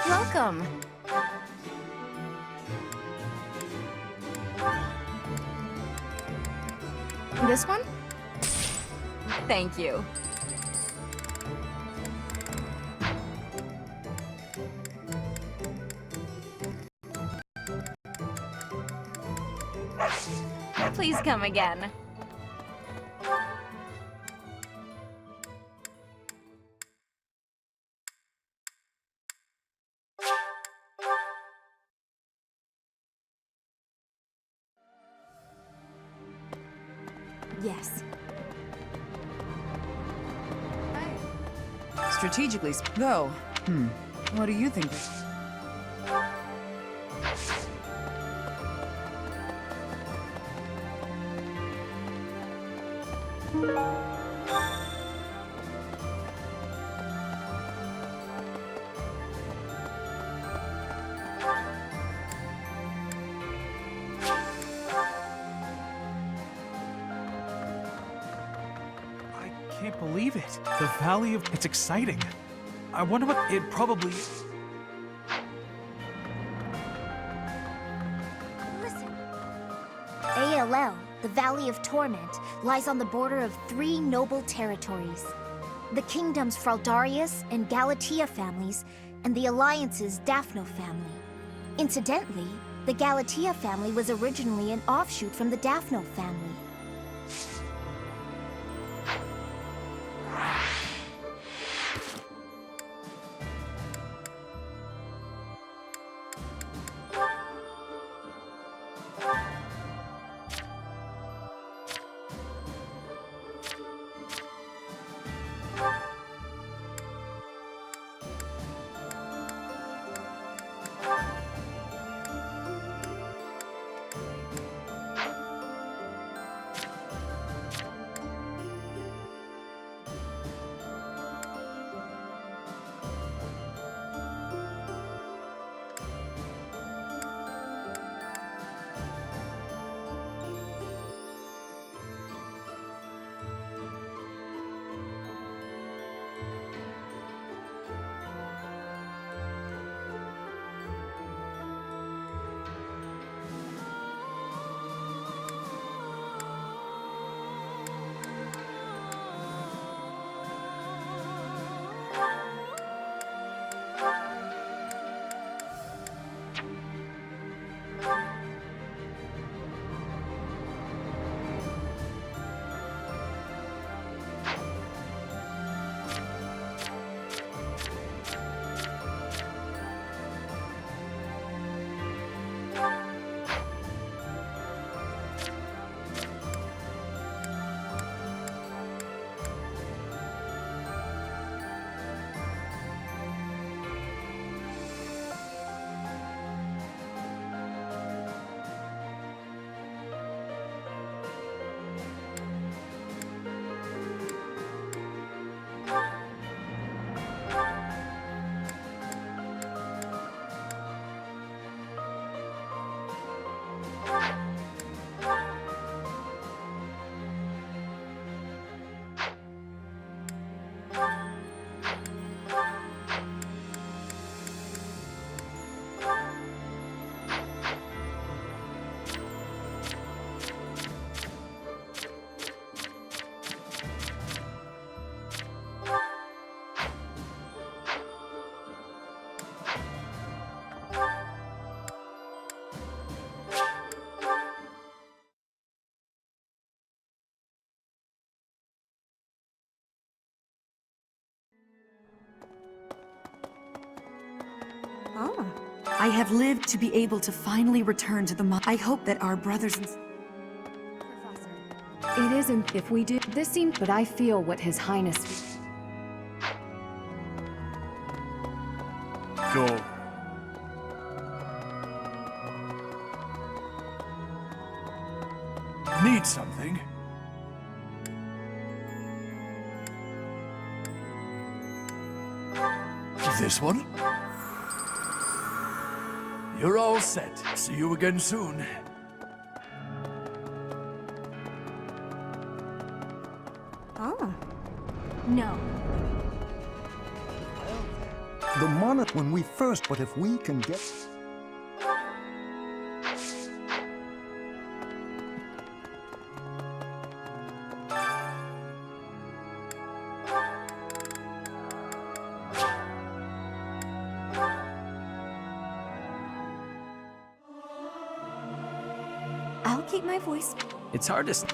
Welcome. This one? Thank you. Please come again. Yes. Strategically, though, what do you think? I can't believe it. The Valley of... It's exciting. I wonder what it probably... Listen. ALL, the Valley of Torment, lies on the border of 3 noble territories. The kingdoms Fraldarius and Galatea families, and the Alliance's Daphno family. Incidentally, the Galatea family was originally an offshoot from the Daphno family. I have lived to be able to finally return to the I hope that our brothers and... It isn't if we do. This seems, but I feel what His Highness. Go. Need something? This one? You're all set. See you again soon. Oh. No. The monarch when we first, but if we can get... I'll keep my voice. It's hard to...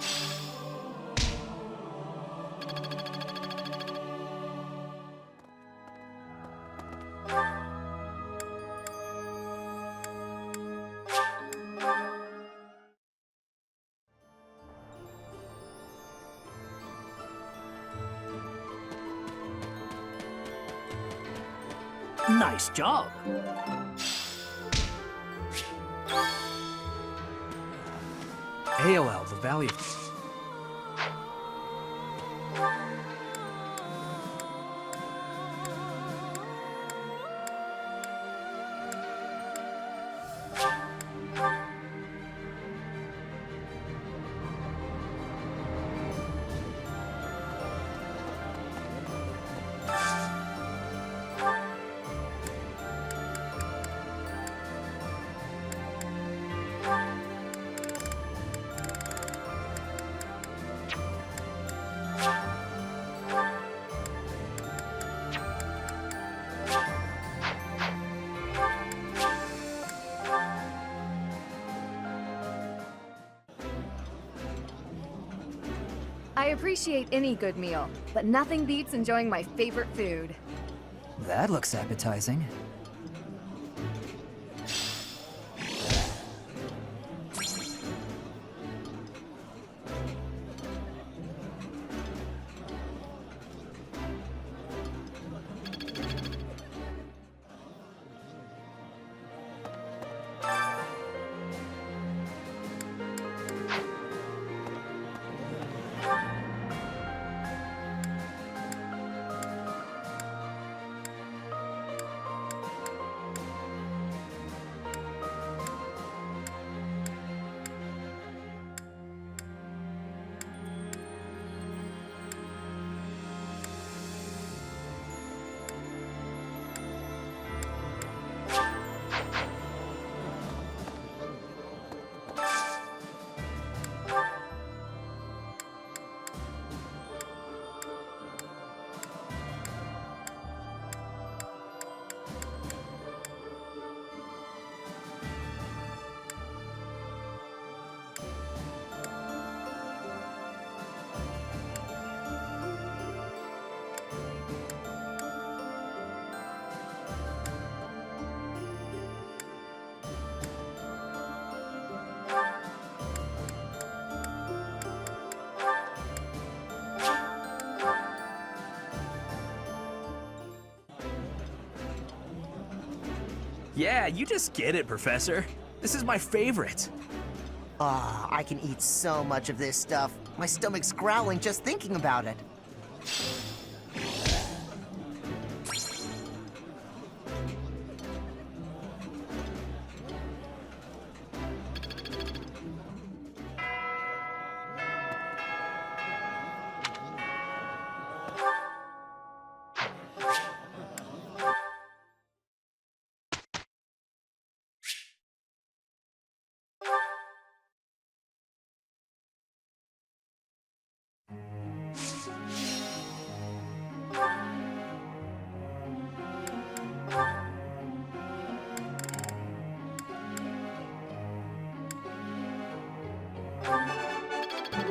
Nice job. AOL, the Valley of... I appreciate any good meal, but nothing beats enjoying my favorite food. That looks appetizing. Yeah, you just get it, Professor. This is my favorite. Ah, I can eat so much of this stuff. My stomach's growling just thinking about it.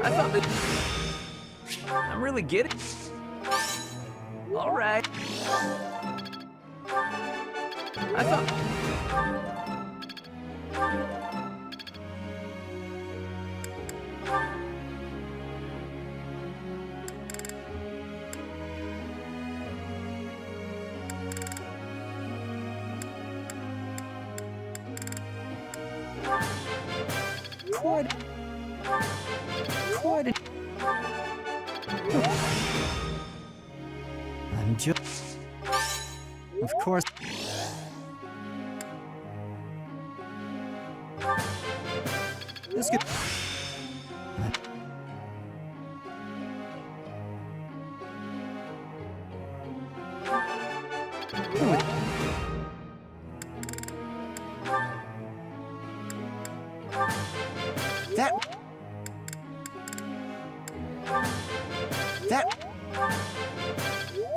I thought that... I'm really getting... All right. I thought... I'm just... Of course... Let's get...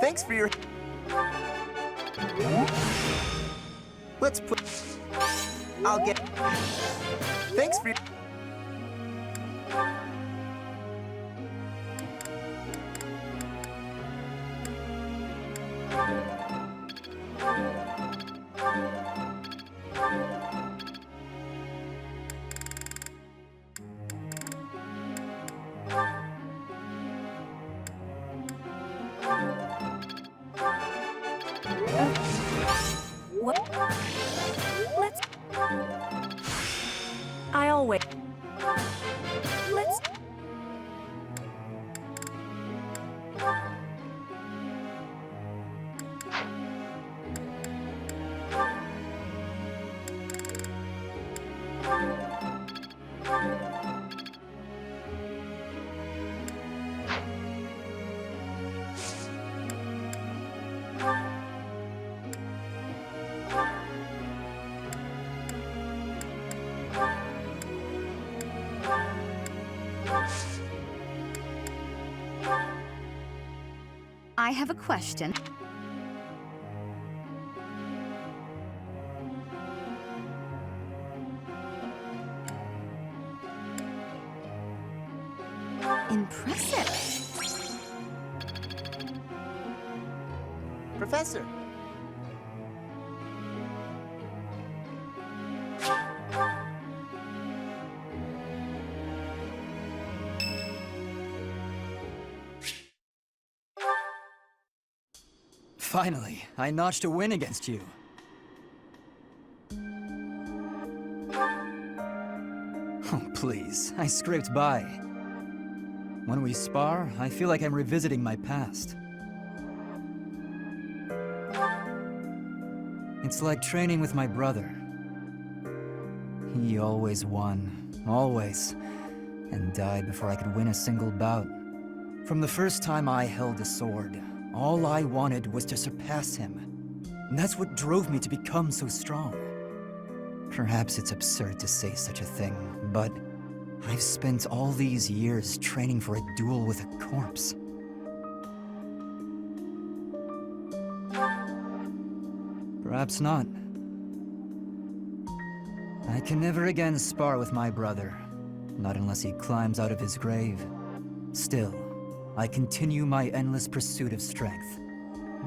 Thanks for your... Let's put... I'll get... Thanks for your... What? Let's... I'll wait. Let's... I have a question. Impressive. Professor. Finally, I notched a win against you. Oh, please, I scraped by. When we spar, I feel like I'm revisiting my past. It's like training with my brother. He always won, always, and died before I could win a single bout. From the first time I held a sword, all I wanted was to surpass him. And that's what drove me to become so strong. Perhaps it's absurd to say such a thing, but I've spent all these years training for a duel with a corpse. Perhaps not. I can never again spar with my brother, not unless he climbs out of his grave. Still, I continue my endless pursuit of strength.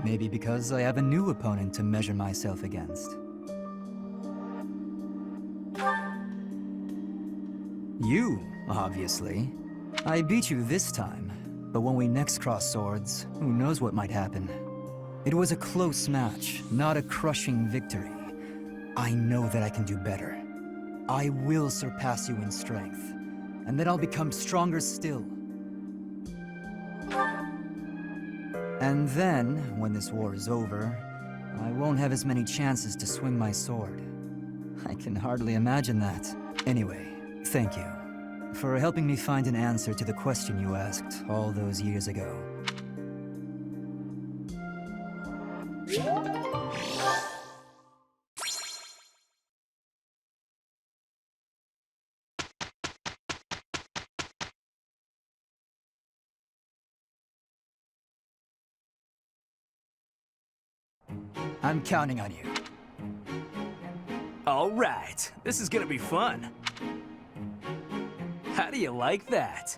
Maybe because I have a new opponent to measure myself against. You, obviously. I beat you this time, but when we next cross swords, who knows what might happen. It was a close match, not a crushing victory. I know that I can do better. I will surpass you in strength, and then I'll become stronger still. And then, when this war is over, I won't have as many chances to swing my sword. I can hardly imagine that. Anyway, thank you for helping me find an answer to the question you asked all those years ago. I'm counting on you. All right, this is gonna be fun. How do you like that?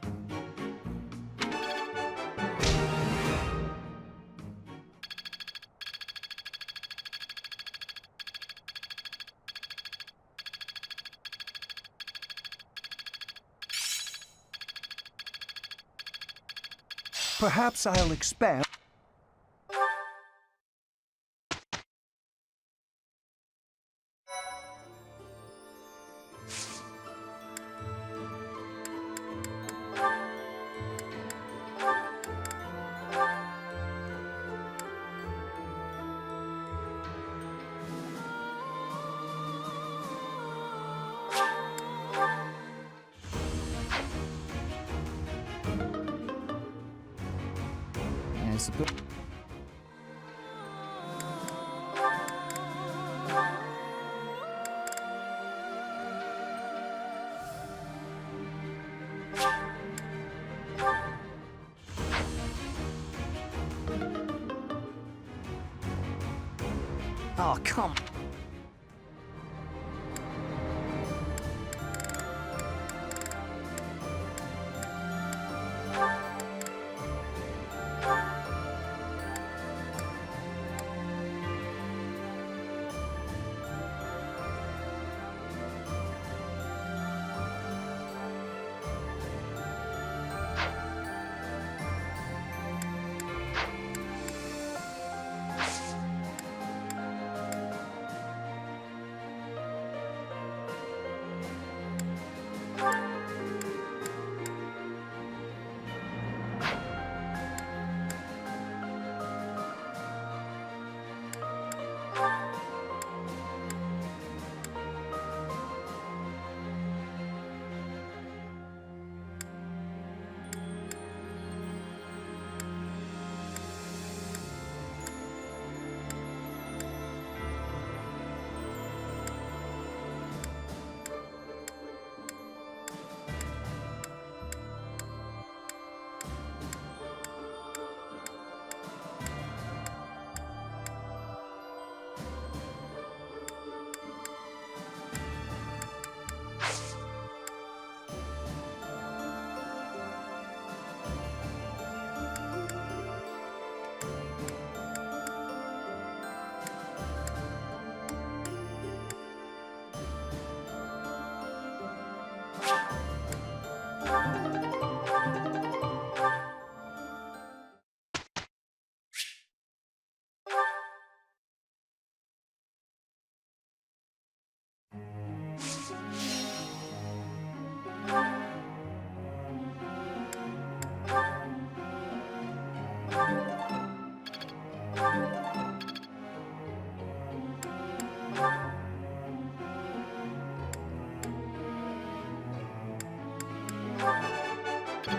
Perhaps I'll expand. I suppose. Oh, come.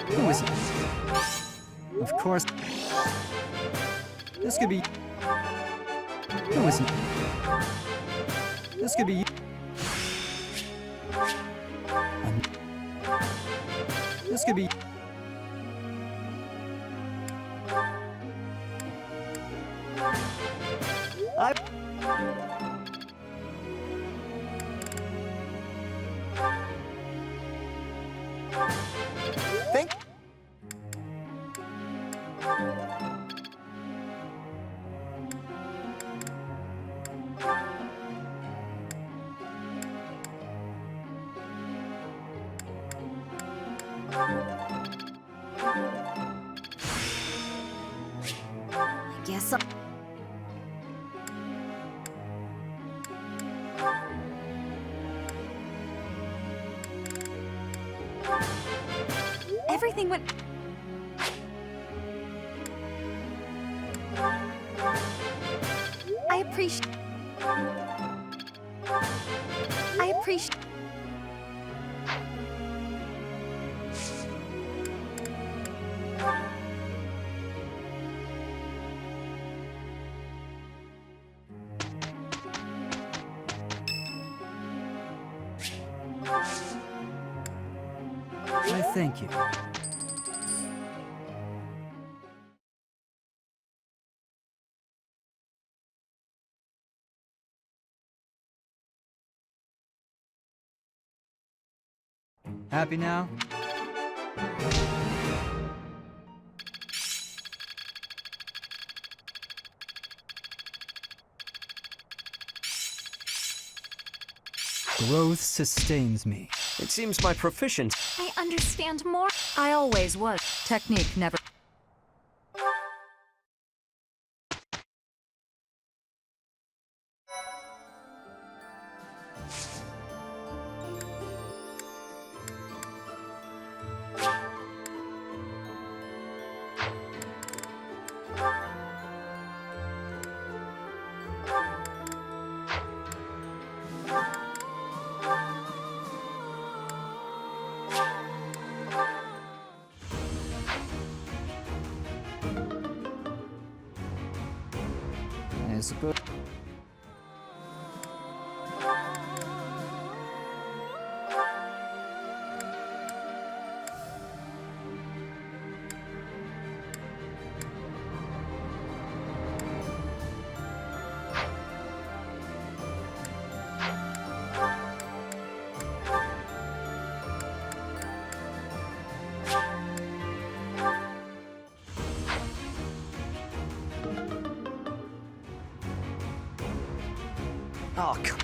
Who is it? Of course. This could be. Who is it? This could be. This could be. Think. I guess I'll... Everything went... I appreciate... I thank you. Happy now? Growth sustains me. It seems my proficiency. I understand more. I always was. Technique never. I suppose. Oh, come.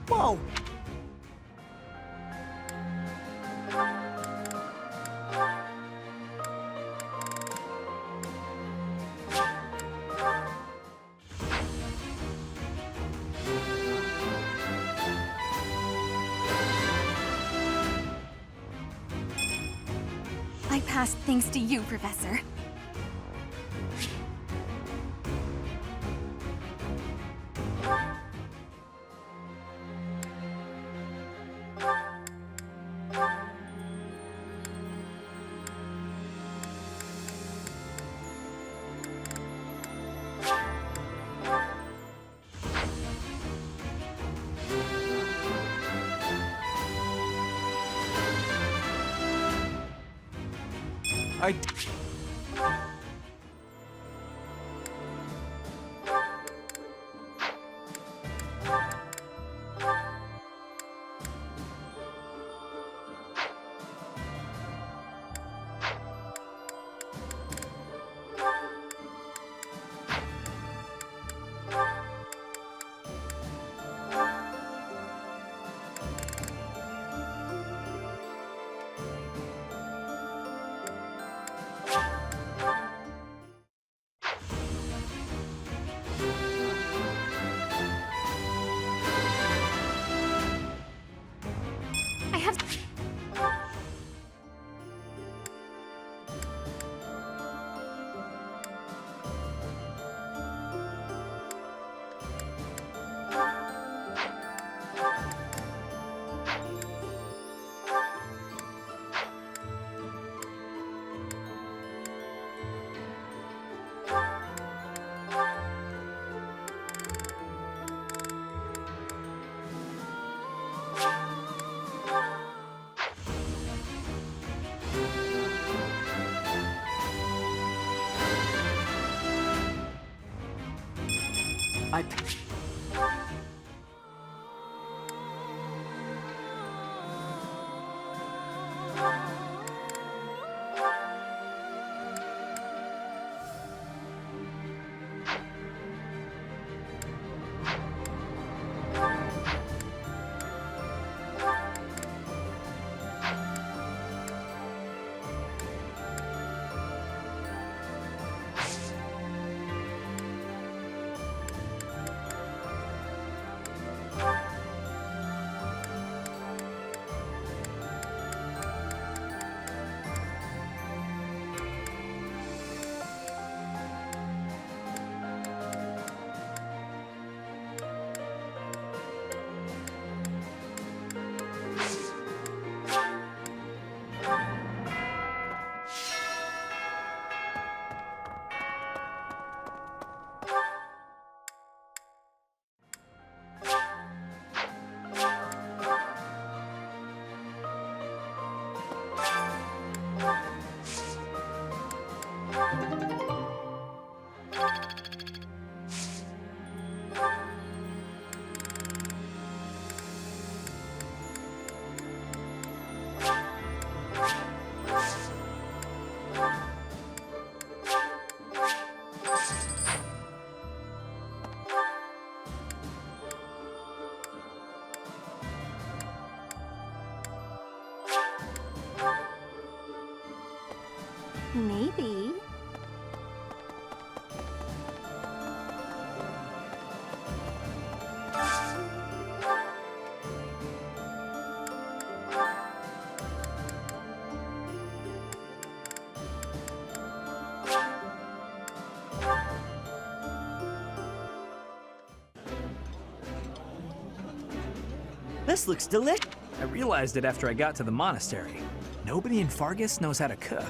Whoa! I passed thanks to you, Professor. I have... This looks delicious. I realized it after I got to the monastery. Nobody in Fargus knows how to cook.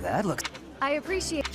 That looks... I appreciate...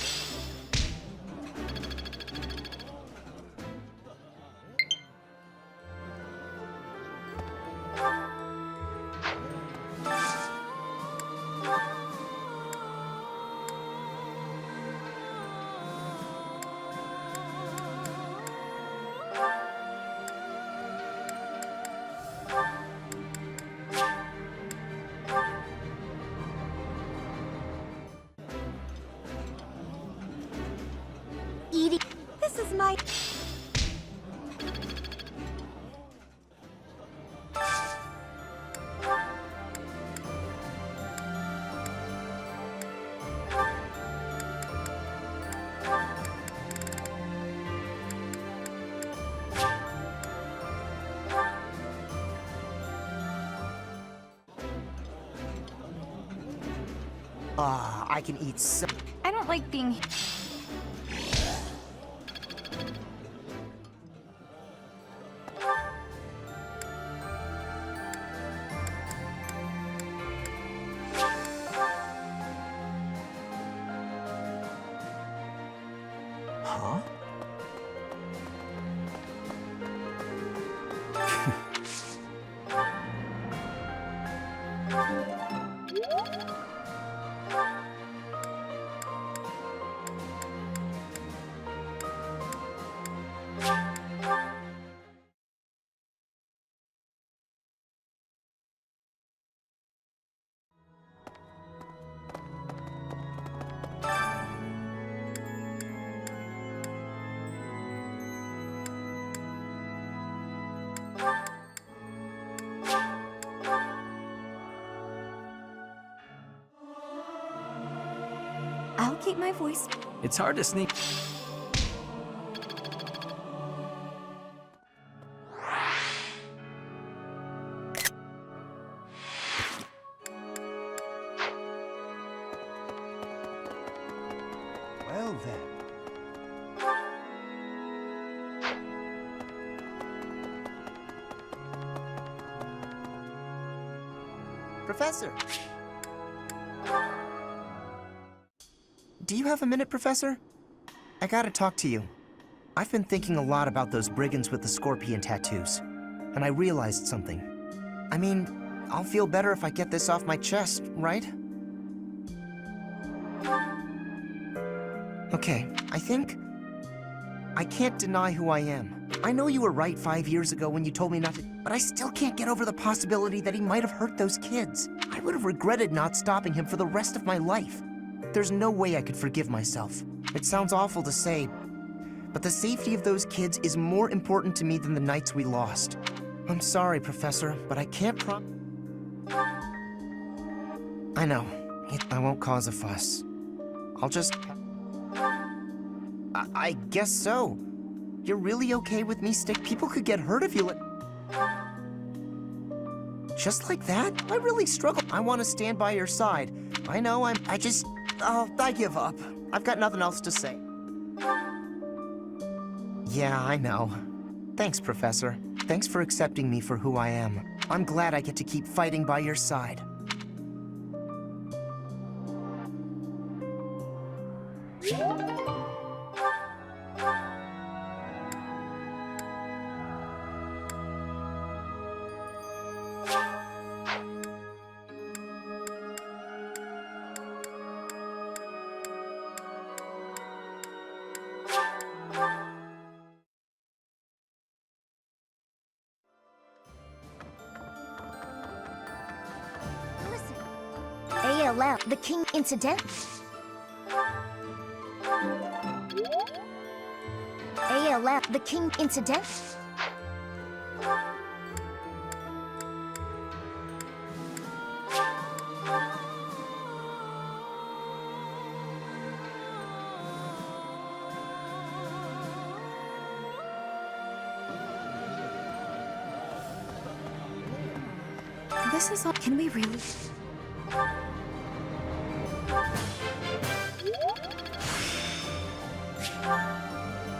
Eating. This is my. I can eat so... I don't like being... Huh? I'll keep my voice. It's hard to sneak. Well then. Professor! Do you have a minute, Professor? I gotta talk to you. I've been thinking a lot about those brigands with the scorpion tattoos, and I realized something. I mean, I'll feel better if I get this off my chest, right? Okay, I can't deny who I am. I know you were right 5 years ago when you told me not to, but I still can't get over the possibility that he might have hurt those kids. I would have regretted not stopping him for the rest of my life. There's no way I could forgive myself. It sounds awful to say, but the safety of those kids is more important to me than the nights we lost. I'm sorry, Professor, but I can't I know. I won't cause a fuss. I'll just... I guess so. You're really okay with me People could get hurt if you let... Just like that? I really struggle. I want to stand by your side. I know, I give up. I've got nothing else to say. Yeah, I know. Thanks, Professor. Thanks for accepting me for who I am. I'm glad I get to keep fighting by your side. ALL, the king incident. ALL, the king incident. This is all. Can we really?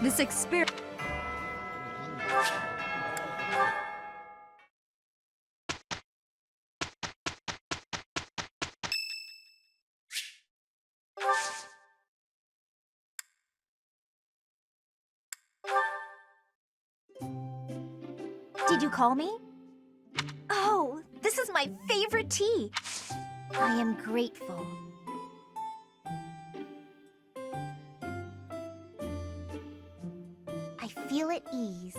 This experience. Did you call me? Oh, this is my favorite tea. I am grateful. I feel at ease.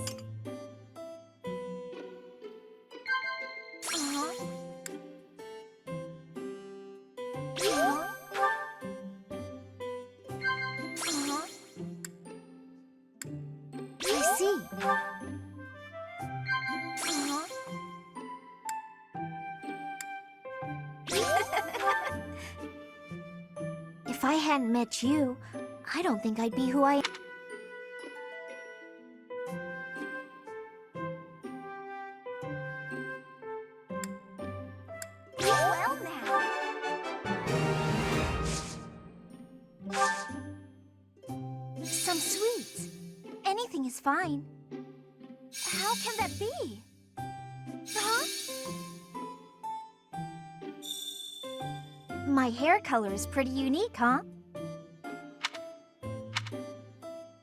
I see. If I hadn't met you, I don't think I'd be who I am. Well now. Some sweets. Anything is fine. How can that be? Huh? My hair color is pretty unique, huh?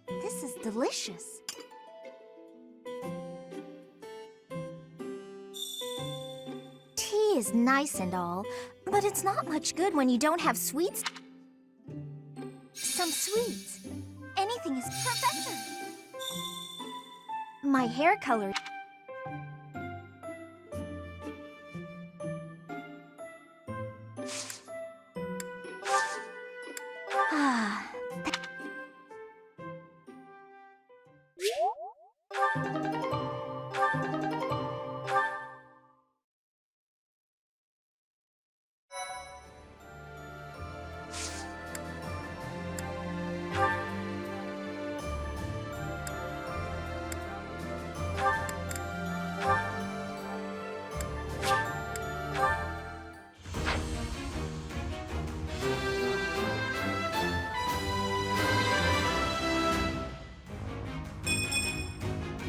This is delicious. Tea is nice and all, but it's not much good when you don't have sweets. Some sweets. Anything is Professor. My hair color. Ah.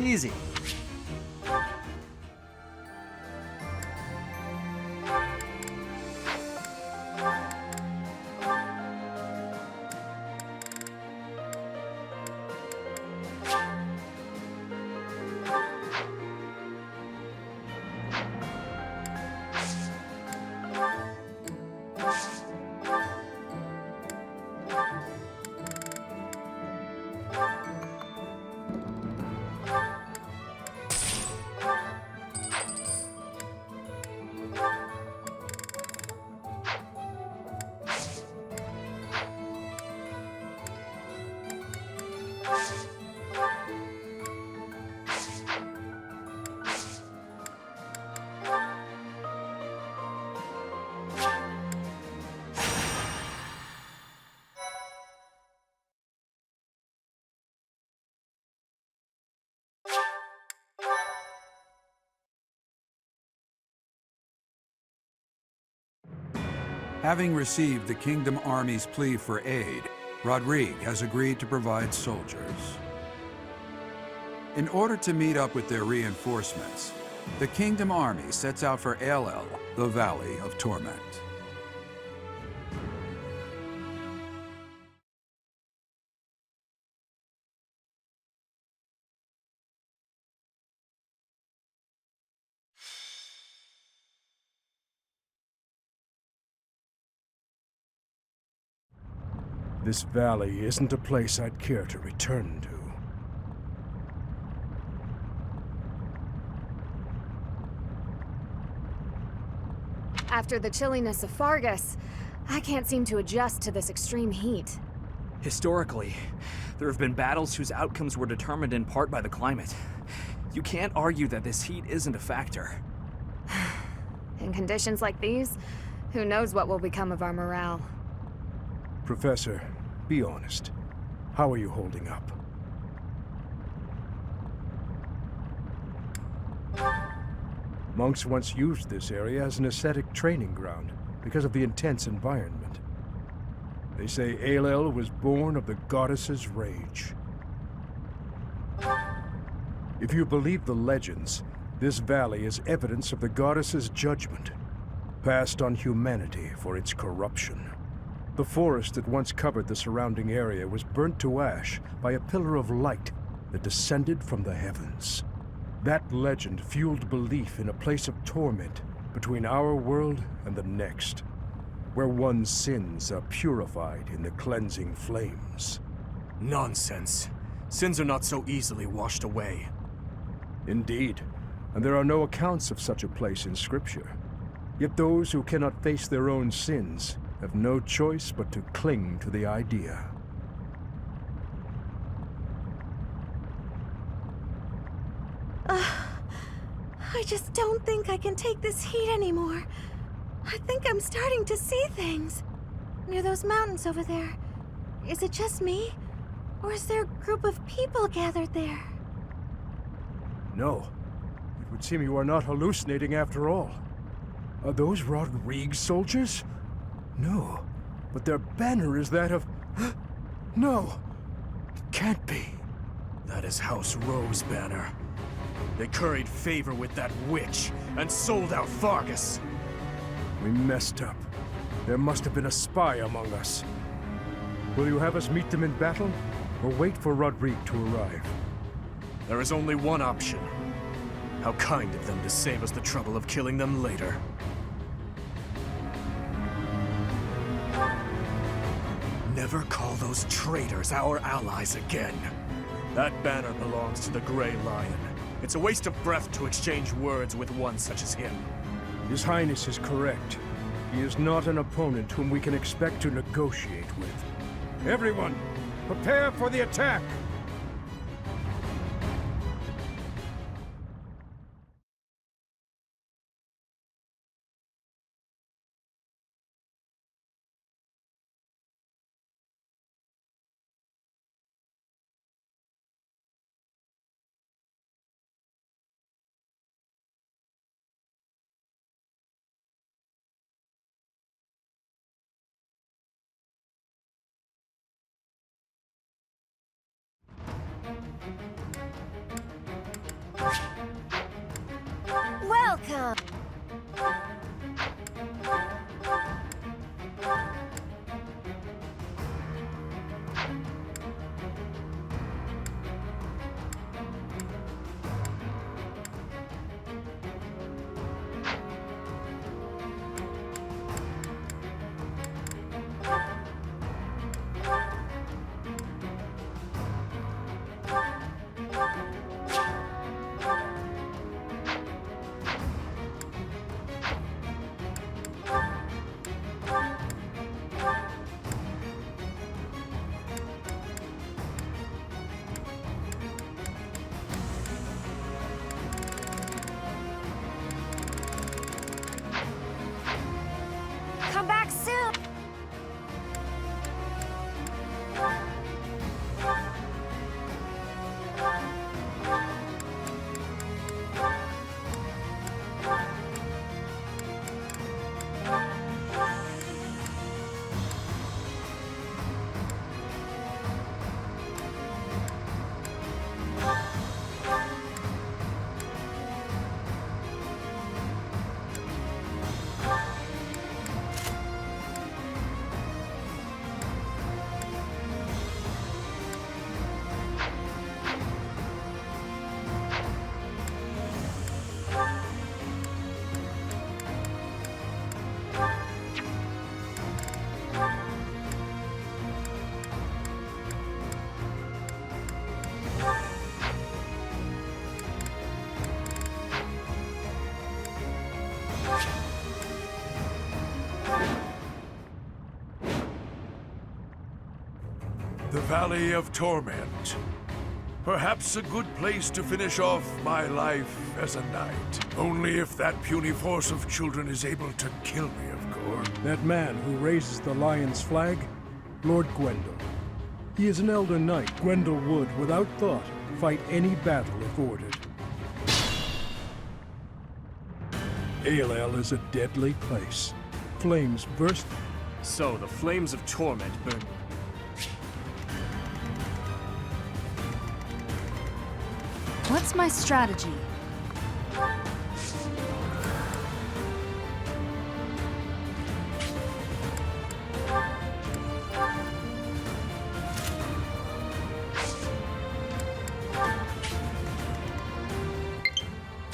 Easy. Having received the Kingdom Army's plea for aid, Rodrigue has agreed to provide soldiers. In order to meet up with their reinforcements, the Kingdom Army sets out for Elel, the Valley of Torment. This valley isn't a place I'd care to return to. After the chilliness of Fargus, I can't seem to adjust to this extreme heat. Historically, there have been battles whose outcomes were determined in part by the climate. You can't argue that this heat isn't a factor. In conditions like these, who knows what will become of our morale. Professor, be honest. How are you holding up? Monks once used this area as an ascetic training ground because of the intense environment. They say Aelel was born of the goddess's rage. If you believe the legends, this valley is evidence of the goddess's judgment, passed on humanity for its corruption. The forest that once covered the surrounding area was burnt to ash by a pillar of light that descended from the heavens. That legend fueled belief in a place of torment between our world and the next, where one's sins are purified in the cleansing flames. Nonsense. Sins are not so easily washed away. Indeed, and there are no accounts of such a place in Scripture. Yet those who cannot face their own sins have no choice but to cling to the idea. I just don't think I can take this heat anymore. I think I'm starting to see things. Near those mountains over there. Is it just me? Or is there a group of people gathered there? No. It would seem you are not hallucinating after all. Are those Rodrigue soldiers? No. But their banner is that of... No! It can't be. That is House Rowe's banner. They curried favor with that witch and sold out Fargus. We messed up. There must have been a spy among us. Will you have us meet them in battle, or wait for Rodrigue to arrive? There is only one option. How kind of them to save us the trouble of killing them later. Never call those traitors our allies again. That banner belongs to the Grey Lion. It's a waste of breath to exchange words with one such as him. His Highness is correct. He is not an opponent whom we can expect to negotiate with. Everyone, prepare for the attack! Welcome! Come back soon! The Valley of Torment. Perhaps a good place to finish off my life as a knight. Only if that puny force of children is able to kill me, of course. That man who raises the lion's flag? Lord Gwendol. He is an elder knight. Gwendol would, without thought, fight any battle if ordered. Alel is a deadly place. Flames burst. So, the flames of torment burn. What's my strategy?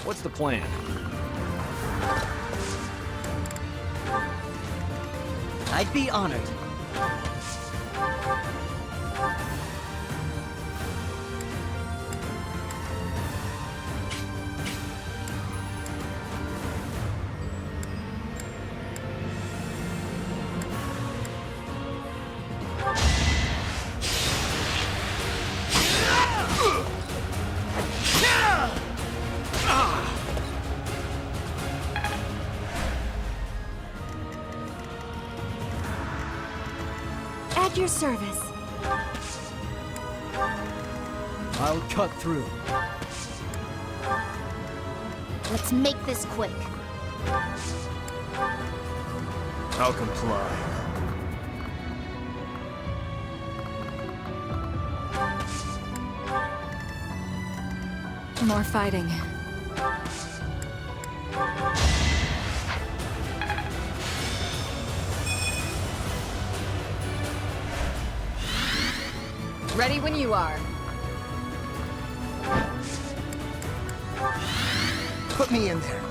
What's the plan? I'd be honored. At your service. I'll cut through. Let's make this quick. I'll comply. More fighting. Ready when you are. Put me in there.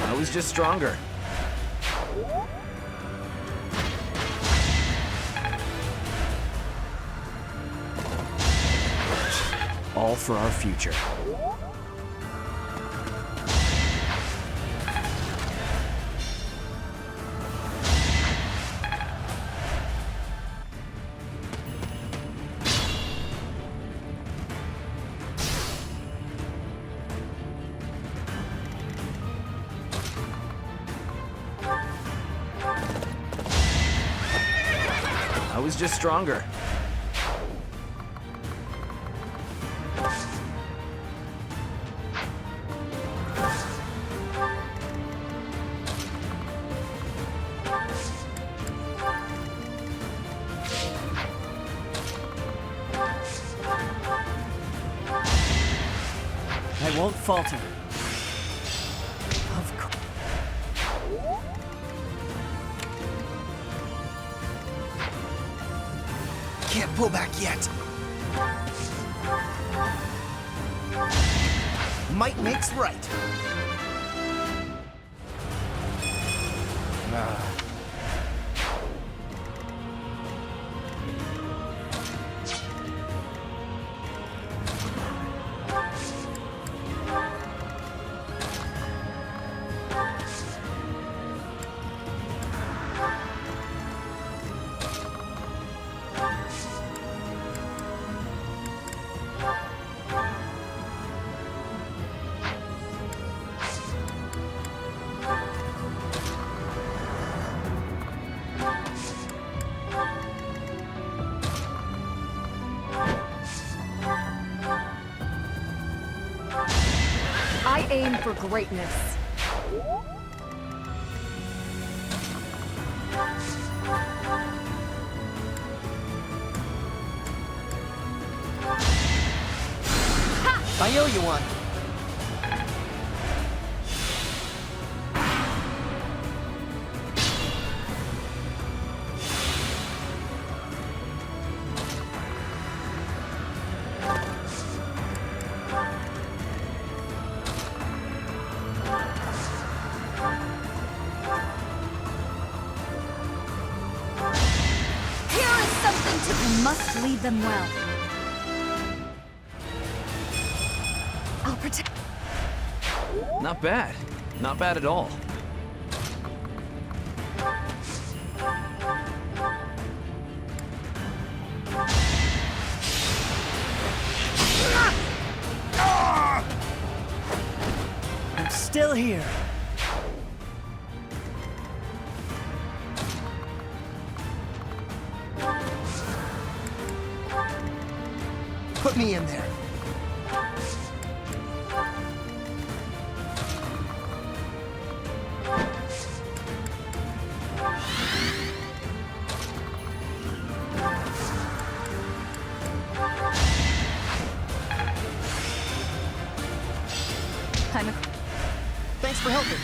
I was just stronger. All for our future. I was just stronger. I won't falter. Of course. Can't pull back yet. Might makes right. I aim for greatness. I owe you one. Here is something to... You must lead them well. I'll protect. Not bad. Not bad at all. I'm still here. Get me in there! Thanks for helping.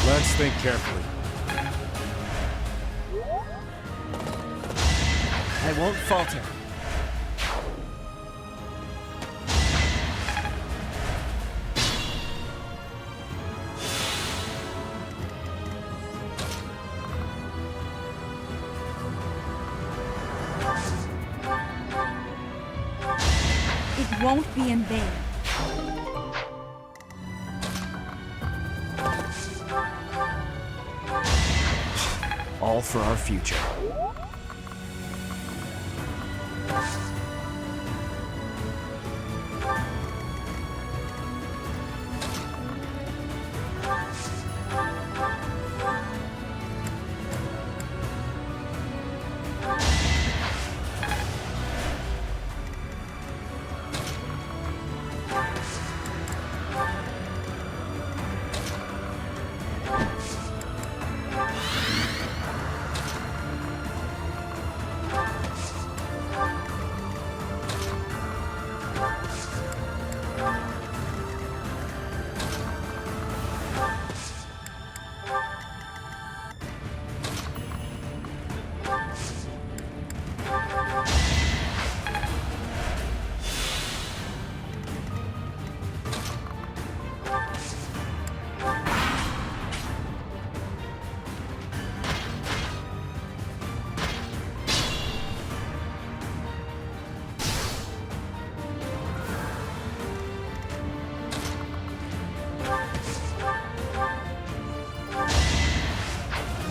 Let's think carefully. I won't falter. It won't be in vain. All for our future.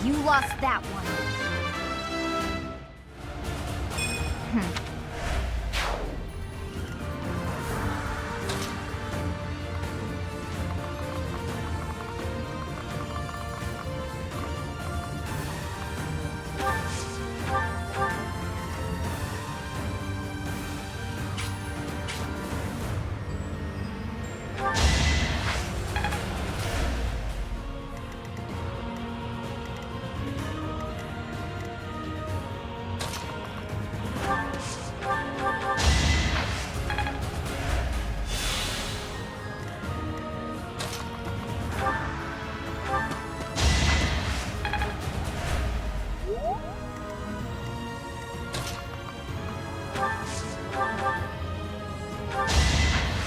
You lost that one.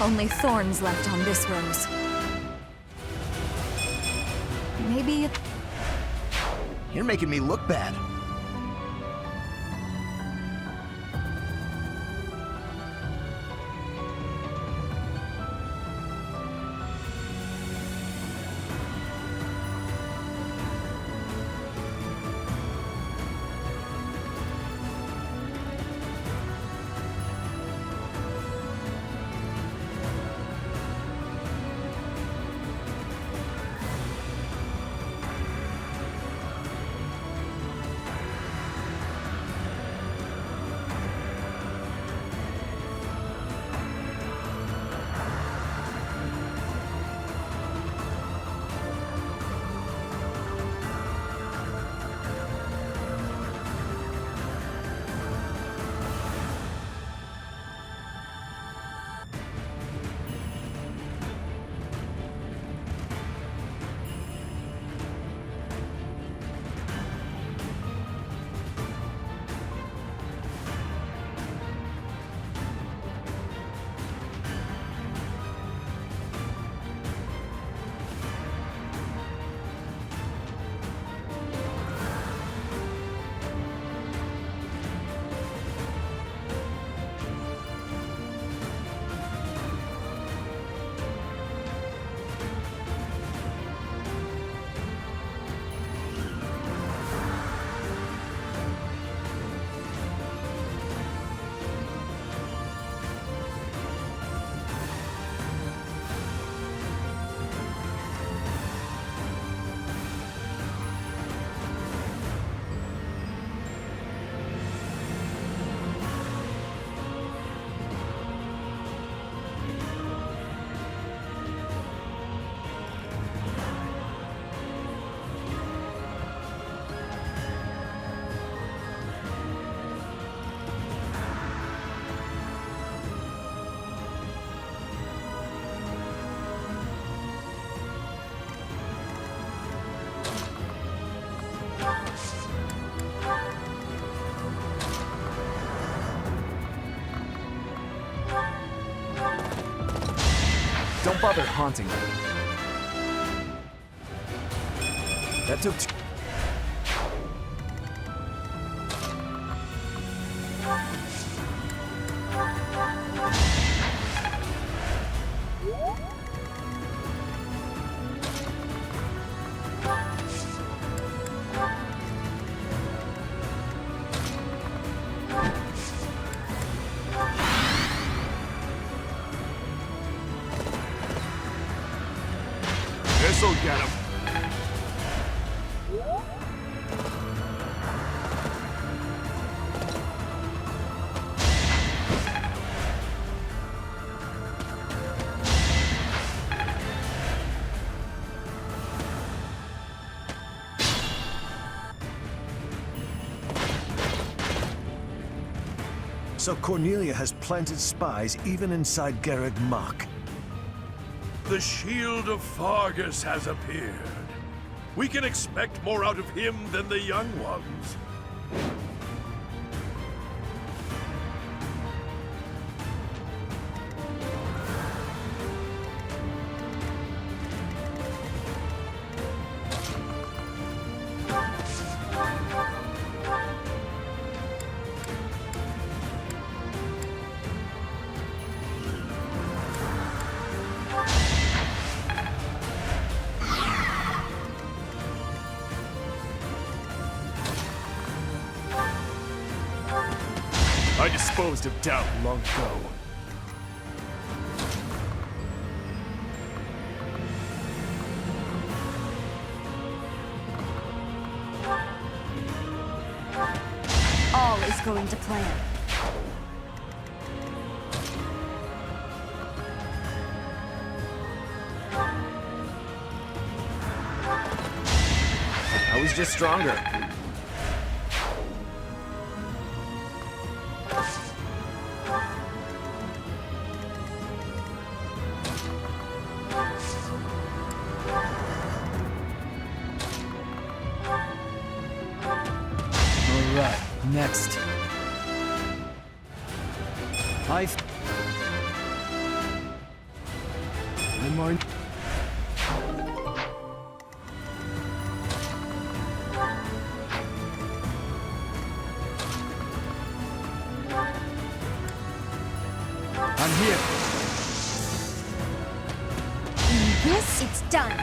Only thorns left on this rose. Maybe it... You're making me look bad. bother haunting me. That took This'll get him. So Cornelia has planted spies even inside Garreg Mach. The Shield of Fargus has appeared. We can expect more out of him than the young ones. I disposed of doubt long ago. All is going to plan. I was just stronger. Alright, next. Am I... I'm here. In this, it's done.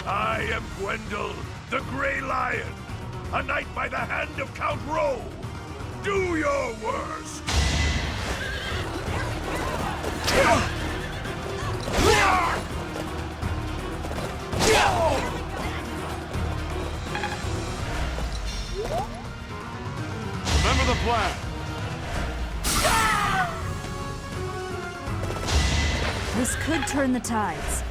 I am Gwendol, the Grey Lion, a knight by the hand of Count Rowe. Do your worst! Remember the plan. This could turn the tides.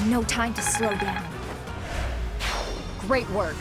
No time to slow down. Great work.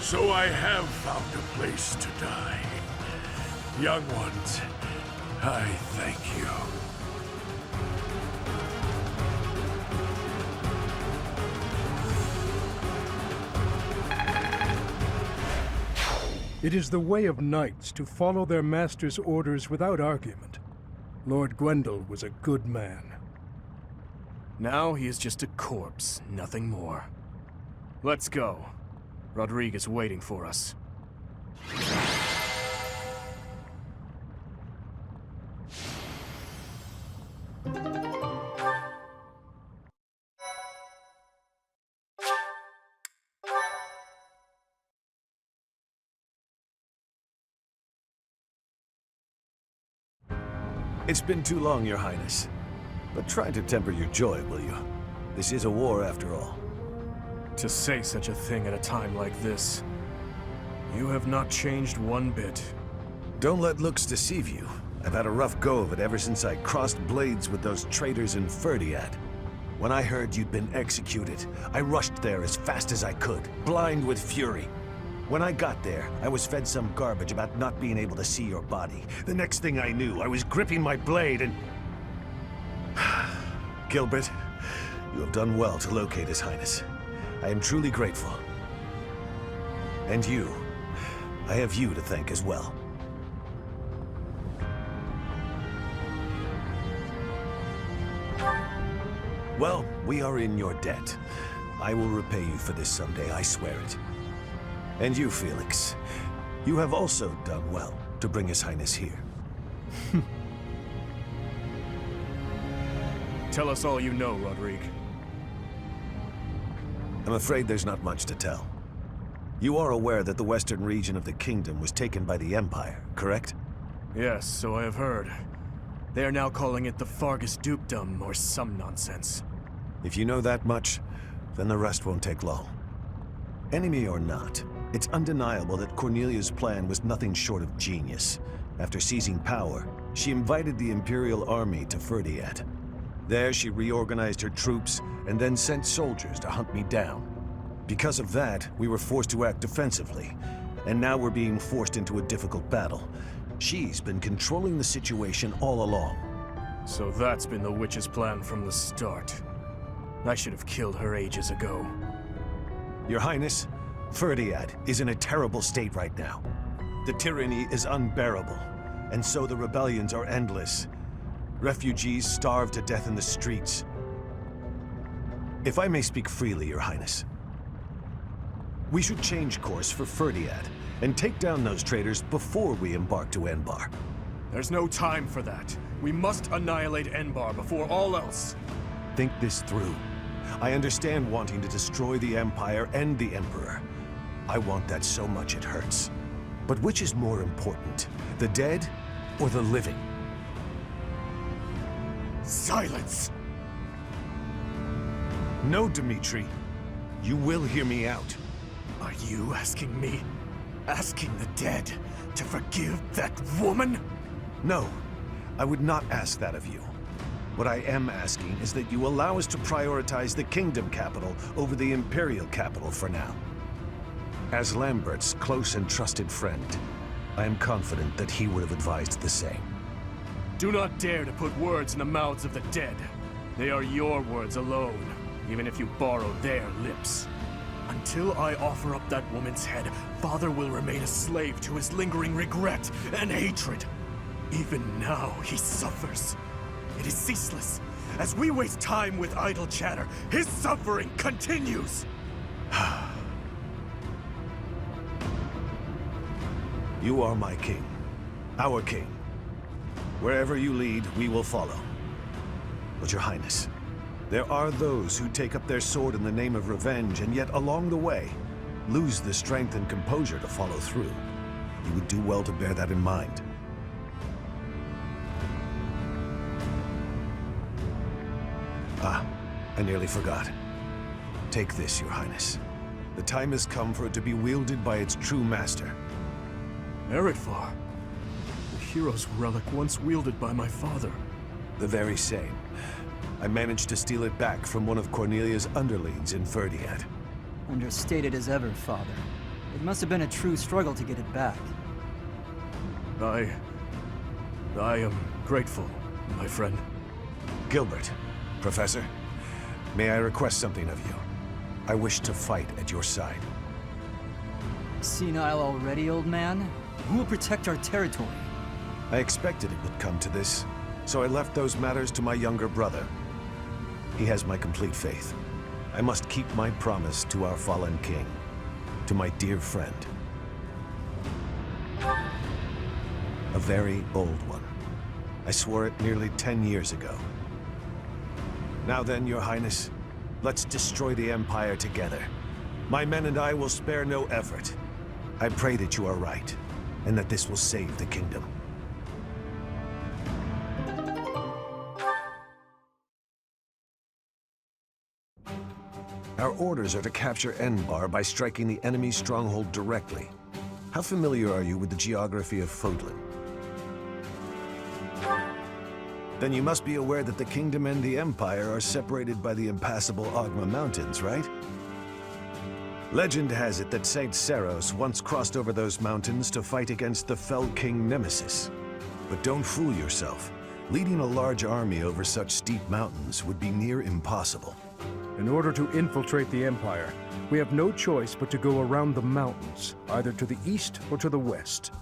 So I have found a place to die. Young ones, I thank you. It is the way of knights to follow their master's orders without argument. Lord Gwendol was a good man. Now he is just a corpse, nothing more. Let's go. Rodrigue is waiting for us. It's been too long, Your Highness. But try to temper your joy, will you? This is a war after all. To say such a thing at a time like this, you have not changed one bit. Don't let looks deceive you. I've had a rough go of it ever since I crossed blades with those traitors in Ferdiad. When I heard you'd been executed, I rushed there as fast as I could, blind with fury. When I got there, I was fed some garbage about not being able to see your body. The next thing I knew, I was gripping my blade and... Gilbert, you have done well to locate His Highness. I am truly grateful. And you, I have you to thank as well. Well, we are in your debt. I will repay you for this someday, I swear it. And you, Felix, you have also done well to bring His Highness here. Tell us all you know, Rodrigue. I'm afraid there's not much to tell. You are aware that the western region of the kingdom was taken by the Empire, correct? Yes, so I have heard. They are now calling it the Fargus Dukedom, or some nonsense. If you know that much, then the rest won't take long. Enemy or not, it's undeniable that Cornelia's plan was nothing short of genius. After seizing power, she invited the Imperial Army to Ferdiad. There she reorganized her troops and then sent soldiers to hunt me down. Because of that, we were forced to act defensively, and now we're being forced into a difficult battle. She's been controlling the situation all along. So that's been the witch's plan from the start. I should have killed her ages ago. Your Highness, Ferdiad is in a terrible state right now. The tyranny is unbearable, and so the rebellions are endless. Refugees starve to death in the streets. If I may speak freely, Your Highness, we should change course for Ferdiad and take down those traitors before we embark to Enbar. There's no time for that. We must annihilate Enbar before all else. Think this through. I understand wanting to destroy the Empire and the Emperor. I want that so much it hurts. But which is more important, the dead or the living? Silence! No, Dmitri. You will hear me out. Are you asking me? Asking the dead to forgive that woman? No, I would not ask that of you. What I am asking is that you allow us to prioritize the Kingdom capital over the Imperial capital for now. As Lambert's close and trusted friend, I am confident that he would have advised the same. Do not dare to put words in the mouths of the dead. They are your words alone, even if you borrow their lips. Until I offer up that woman's head, Father will remain a slave to his lingering regret and hatred. Even now, he suffers. It is ceaseless. As we waste time with idle chatter, his suffering continues! You are my king. Our king. Wherever you lead, we will follow. But Your Highness, there are those who take up their sword in the name of revenge, and yet along the way, lose the strength and composure to follow through. You would do well to bear that in mind. Ah, I nearly forgot. Take this, Your Highness. The time has come for it to be wielded by its true master. Eretvar, the hero's relic once wielded by my father. The very same. I managed to steal it back from one of Cornelia's underlings in Ferdiad. Understated as ever, Father. It must have been a true struggle to get it back. I am grateful, my friend. Gilbert, Professor, may I request something of you? I wish to fight at your side. Senile already, old man? Who will protect our territory? I expected it would come to this, so I left those matters to my younger brother. He has my complete faith. I must keep my promise to our fallen king, to my dear friend. A very old one. I swore it nearly 10 years ago. Now then, Your Highness, let's destroy the Empire together. My men and I will spare no effort. I pray that you are right, and that this will save the kingdom. Our orders are to capture Enbar by striking the enemy's stronghold directly. How familiar are you with the geography of Fodlan? Then you must be aware that the kingdom and the empire are separated by the impassable Ogma Mountains, right? Legend has it that Saint Seros once crossed over those mountains to fight against the fell king Nemesis. But don't fool yourself. Leading a large army over such steep mountains would be near impossible. In order to infiltrate the Empire, we have no choice but to go around the mountains, either to the east or to the west.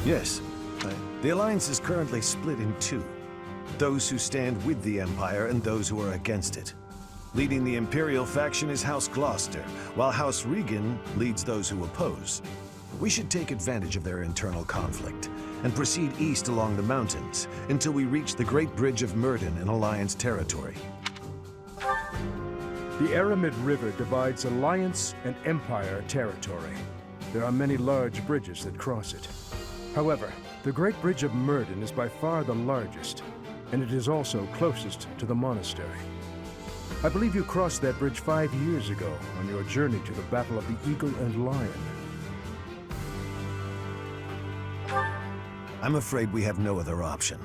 Yes. The Alliance is currently split in two. Those who stand with the Empire and those who are against it. Leading the Imperial faction is House Gloucester, while House Regan leads those who oppose. We should take advantage of their internal conflict and proceed east along the mountains until we reach the Great Bridge of Myrden in Alliance territory. The Aramid River divides Alliance and Empire territory. There are many large bridges that cross it. However, the Great Bridge of Myrden is by far the largest, and it is also closest to the monastery. I believe you crossed that bridge 5 years ago on your journey to the Battle of the Eagle and Lion. I'm afraid we have no other option.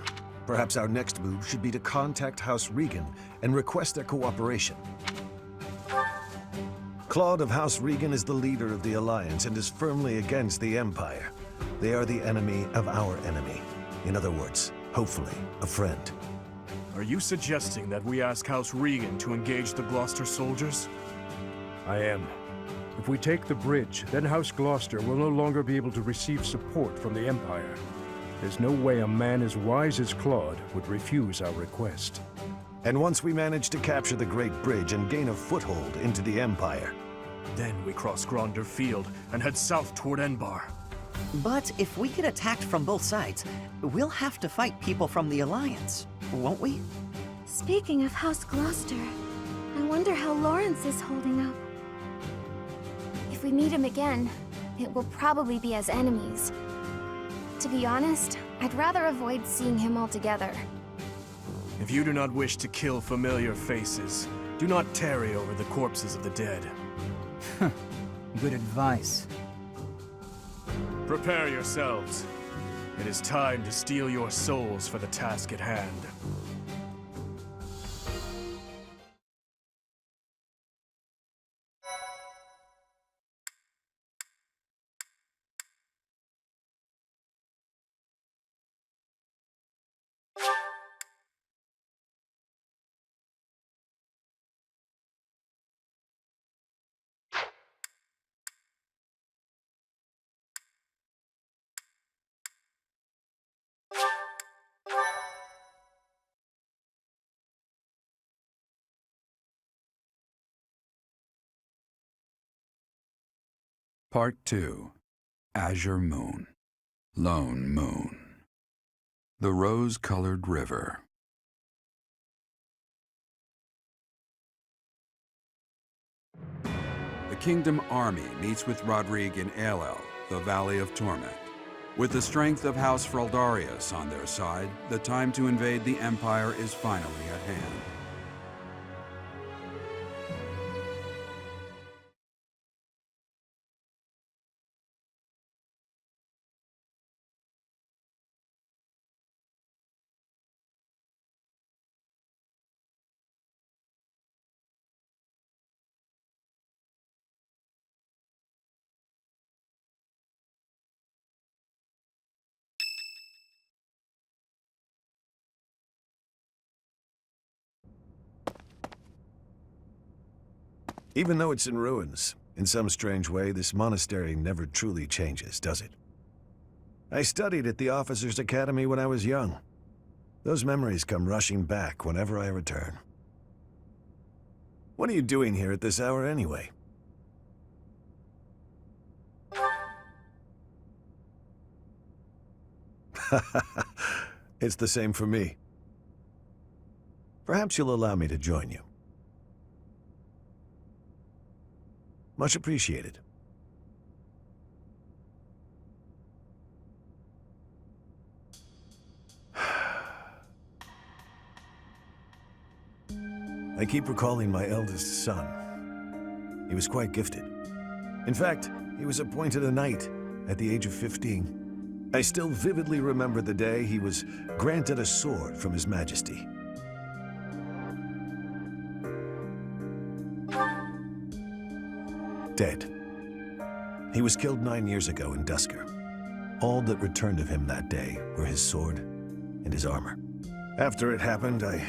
Perhaps our next move should be to contact House Regan and request their cooperation. Claude of House Regan is the leader of the Alliance and is firmly against the Empire. They are the enemy of our enemy. In other words, hopefully, a friend. Are you suggesting that we ask House Regan to engage the Gloucester soldiers? I am. If we take the bridge, then House Gloucester will no longer be able to receive support from the Empire. There's no way a man as wise as Claude would refuse our request. And once we manage to capture the Great Bridge and gain a foothold into the Empire, then we cross Gronder Field and head south toward Enbar. But if we get attacked from both sides, we'll have to fight people from the Alliance, won't we? Speaking of House Gloucester, I wonder how Lawrence is holding up. If we meet him again, it will probably be as enemies. To be honest, I'd rather avoid seeing him altogether. If you do not wish to kill familiar faces, do not tarry over the corpses of the dead. Good advice. Prepare yourselves. It is time to steal your souls for the task at hand. Part 2. Azure Moon. Lone Moon. The Rose-Colored River. The Kingdom Army meets with Rodrigue in Aelel, the Valley of Torment. With the strength of House Fraldarius on their side, the time to invade the Empire is finally at hand. Even though it's in ruins, in some strange way, this monastery never truly changes, does it? I studied at the Officers' Academy when I was young. Those memories come rushing back whenever I return. What are you doing here at this hour anyway? It's the same for me. Perhaps you'll allow me to join you. Much appreciated. I keep recalling my eldest son. He was quite gifted. In fact, he was appointed a knight at the age of 15. I still vividly remember the day he was granted a sword from His Majesty. Dead. He was killed 9 years ago in Dusker. All that returned of him that day were his sword and his armor. After it happened, I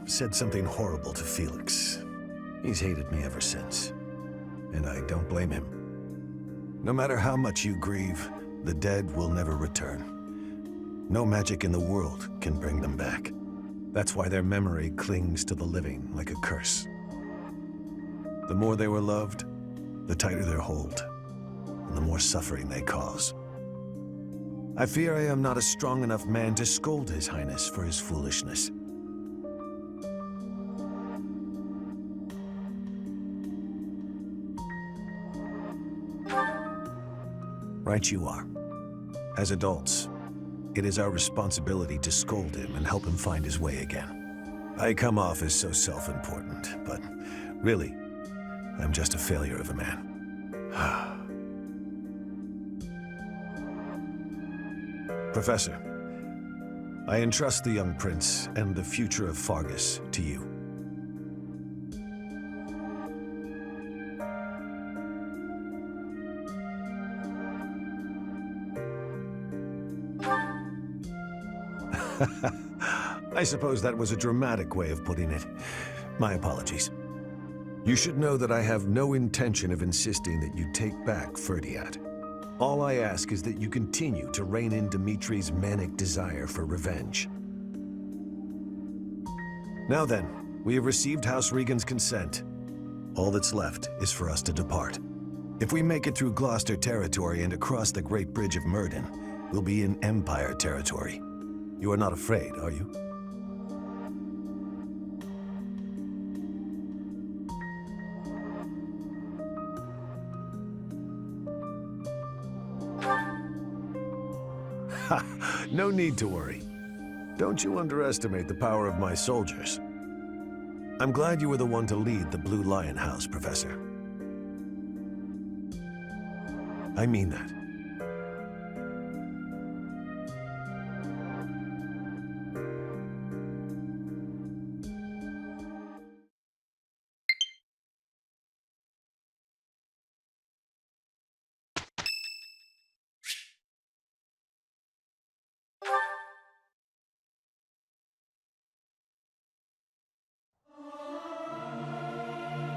said something horrible to Felix. He's hated me ever since, and I don't blame him. No matter how much you grieve, the dead will never return. No magic in the world can bring them back. That's why their memory clings to the living like a curse. The more they were loved, the tighter their hold, and the more suffering they cause. I fear I am not a strong enough man to scold His Highness for his foolishness. Right you are. As adults, it is our responsibility to scold him and help him find his way again. I come off as so self-important, but really, I'm just a failure of a man. Professor, I entrust the young prince and the future of Fargus to you. I suppose that was a dramatic way of putting it. My apologies. You should know that I have no intention of insisting that you take back Ferdiat. All I ask is that you continue to rein in Dimitri's manic desire for revenge. Now then, we have received House Regan's consent. All that's left is for us to depart. If we make it through Gloucester territory and across the Great Bridge of Myrddin, we'll be in Empire territory. You are not afraid, are you? Ha! No need to worry. Don't you underestimate the power of my soldiers. I'm glad you were the one to lead the Blue Lion House, Professor. I mean that.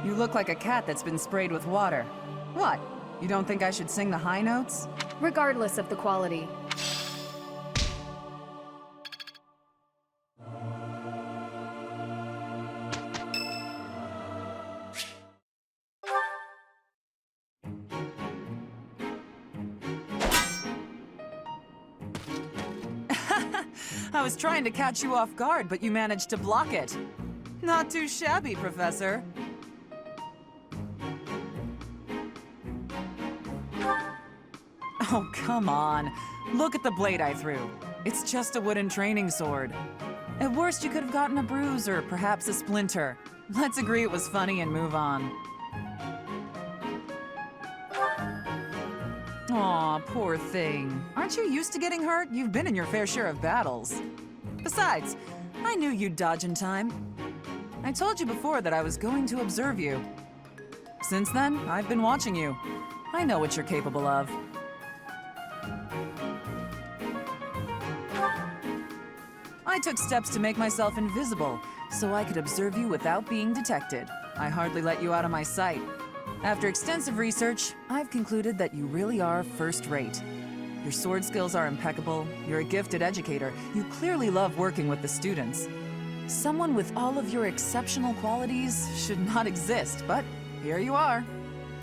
You look like a cat that's been sprayed with water. What? You don't think I should sing the high notes? Regardless of the quality. I was trying to catch you off guard, but you managed to block it. Not too shabby, Professor. Oh, come on. Look at the blade I threw. It's just a wooden training sword. At worst, you could have gotten a bruise or perhaps a splinter. Let's agree it was funny and move on. Aw, poor thing. Aren't you used to getting hurt? You've been in your fair share of battles. Besides, I knew you'd dodge in time. I told you before that I was going to observe you. Since then, I've been watching you. I know what you're capable of. I took steps to make myself invisible, so I could observe you without being detected. I hardly let you out of my sight. After extensive research, I've concluded that you really are first-rate. Your sword skills are impeccable, you're a gifted educator, you clearly love working with the students. Someone with all of your exceptional qualities should not exist, but here you are.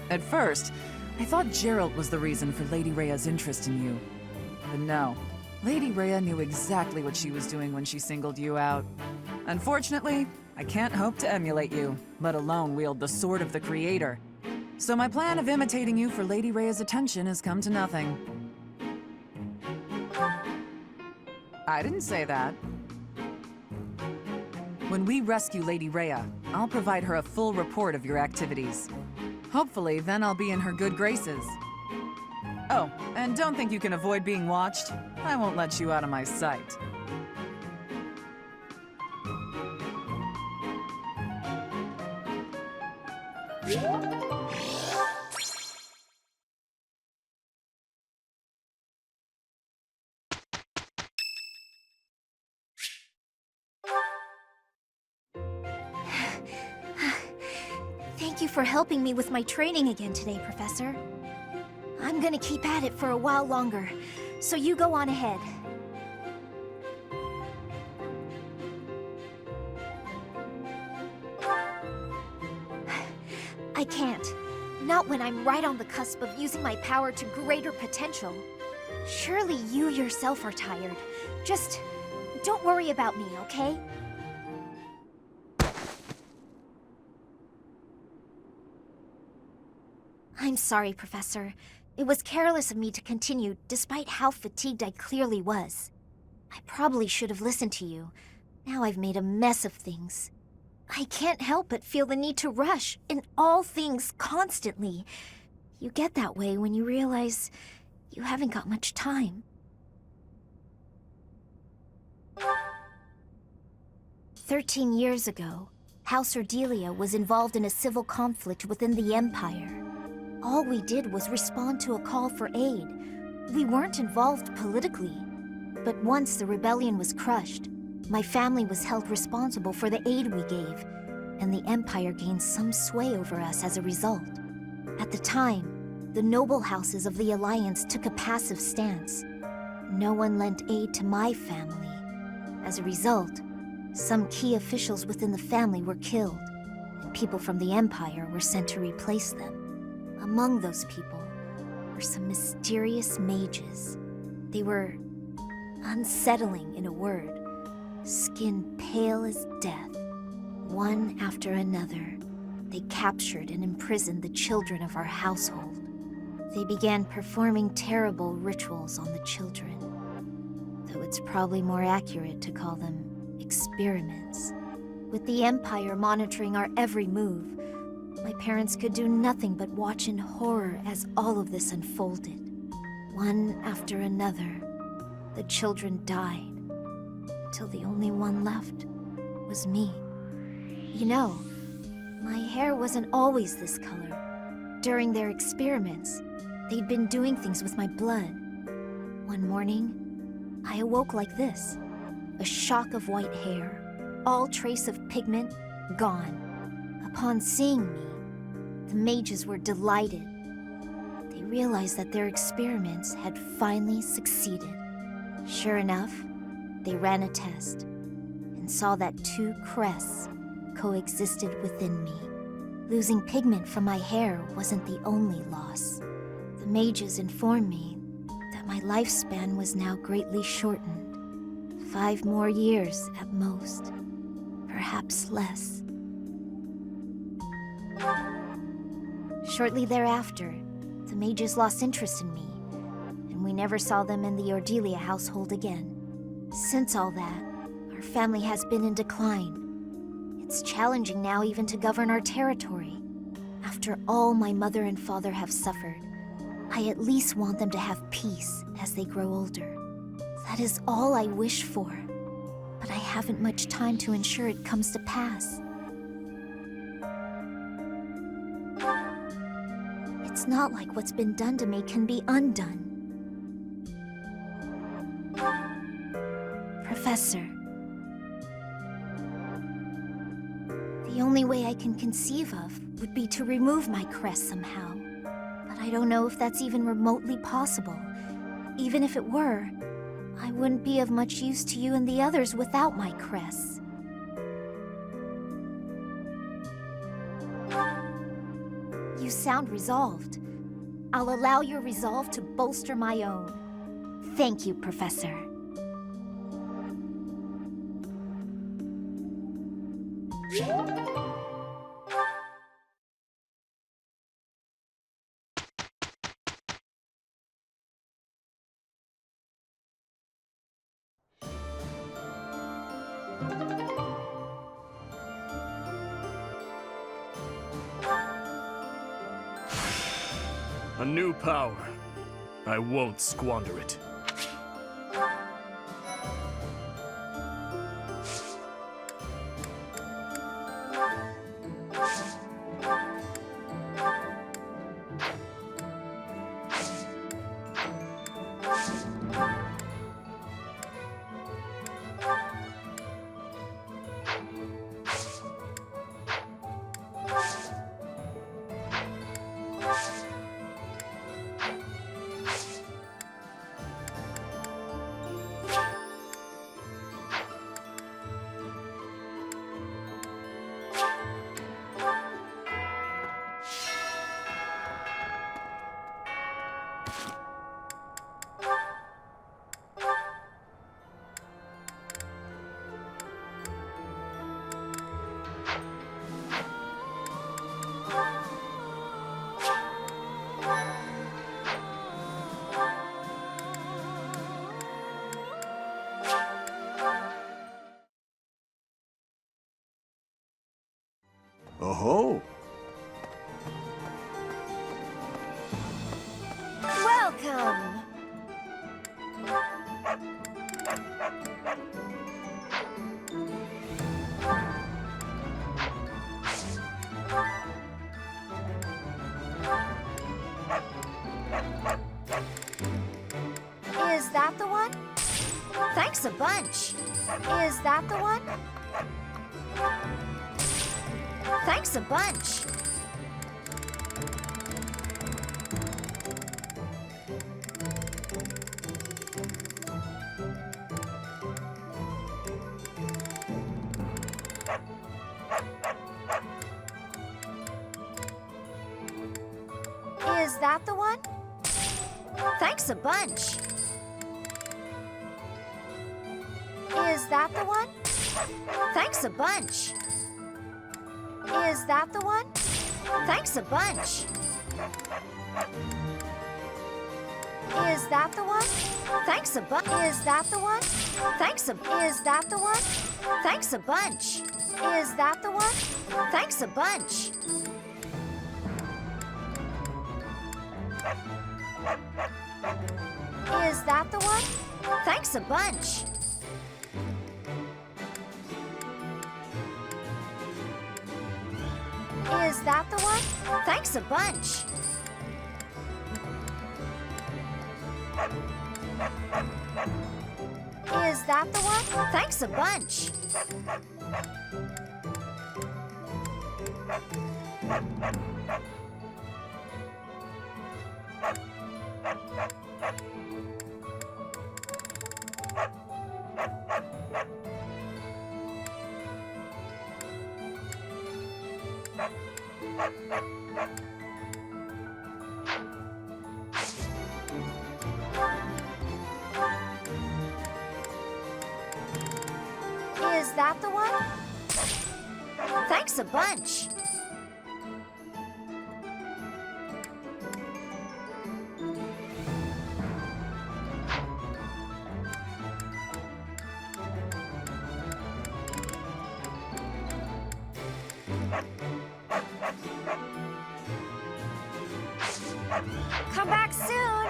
At first, I thought Gerald was the reason for Lady Rhea's interest in you. But no, Lady Rhea knew exactly what she was doing when she singled you out. Unfortunately, I can't hope to emulate you, let alone wield the sword of the Creator. So my plan of imitating you for Lady Rhea's attention has come to nothing. I didn't say that. When we rescue Lady Rhea, I'll provide her a full report of your activities. Hopefully, then I'll be in her good graces. Oh, and don't think you can avoid being watched. I won't let you out of my sight. Thank you for helping me with my training again today, Professor. I'm gonna keep at it for a while longer, so you go on ahead. I can't. Not when I'm right on the cusp of using my power to greater potential. Surely you yourself are tired. Just don't worry about me, okay? I'm sorry, Professor. It was careless of me to continue, despite how fatigued I clearly was. I probably should have listened to you. Now I've made a mess of things. I can't help but feel the need to rush in all things constantly. You get that way when you realize you haven't got much time. 13 years ago, House Ordelia was involved in a civil conflict within the Empire. All we did was respond to a call for aid. We weren't involved politically. But once the rebellion was crushed, my family was held responsible for the aid we gave, and the Empire gained some sway over us as a result. At the time, the noble houses of the Alliance took a passive stance. No one lent aid to my family. As a result, some key officials within the family were killed, and people from the Empire were sent to replace them. Among those people were some mysterious mages. They were unsettling, in a word. Skin pale as death. One after another, they captured and imprisoned the children of our household. They began performing terrible rituals on the children, though it's probably more accurate to call them experiments. With the Empire monitoring our every move, my parents could do nothing but watch in horror as all of this unfolded. One after another, the children died, until the only one left was me. You know, my hair wasn't always this color. During their experiments, they'd been doing things with my blood. One morning, I awoke like this. A shock of white hair, all trace of pigment gone. Upon seeing me, the mages were delighted. They realized that their experiments had finally succeeded. Sure enough, they ran a test and saw that two crests coexisted within me. Losing pigment from my hair wasn't the only loss. The mages informed me that my lifespan was now greatly shortened. 5 more years at most, perhaps less. Shortly thereafter, the mages lost interest in me, and we never saw them in the Ordelia household again. Since all that, our family has been in decline. It's challenging now even to govern our territory. After all my mother and father have suffered, I at least want them to have peace as they grow older. That is all I wish for, but I haven't much time to ensure it comes to pass. It's not like what's been done to me can be undone. Professor, The only way I can conceive of would be to remove my crest somehow. But I don't know if that's even remotely possible. Even if it were, I wouldn't be of much use to you and the others without my crests. You sound resolved. I'll allow your resolve to bolster my own. Thank you, Professor. A new power. I won't squander it. Oh-ho! Welcome! Is that the one? Thanks a bunch. Is that the one? Thanks a bunch. Is that the one? Thanks a bunch. Is that the one? Thanks a bunch. Is that the one? Thanks a bunch. Is that the one? Thanks a bunch. Is that the one? Thanks a. Is that the one? Thanks a bunch. Is that the one? Thanks a bunch. Is that the one? Thanks a bunch. Is that the one? Thanks a bunch. Is that the one? Thanks a bunch. Is that the one? Thanks a bunch. Come back soon.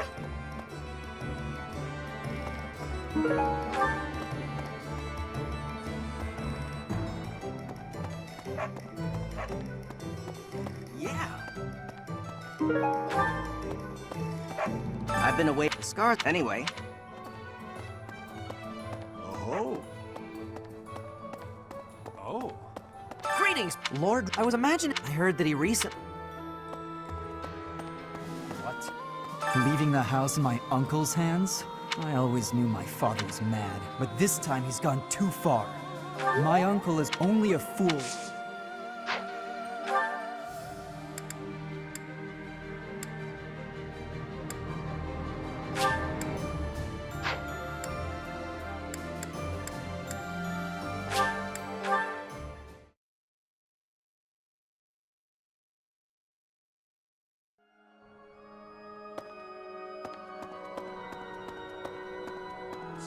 Yeah. I've been away from scars anyway. Oh. Oh. Greetings, Lord. I was imagining. I heard that he recently. What? Leaving the house in my uncle's hands? I always knew my father was mad, but this time he's gone too far. My uncle is only a fool.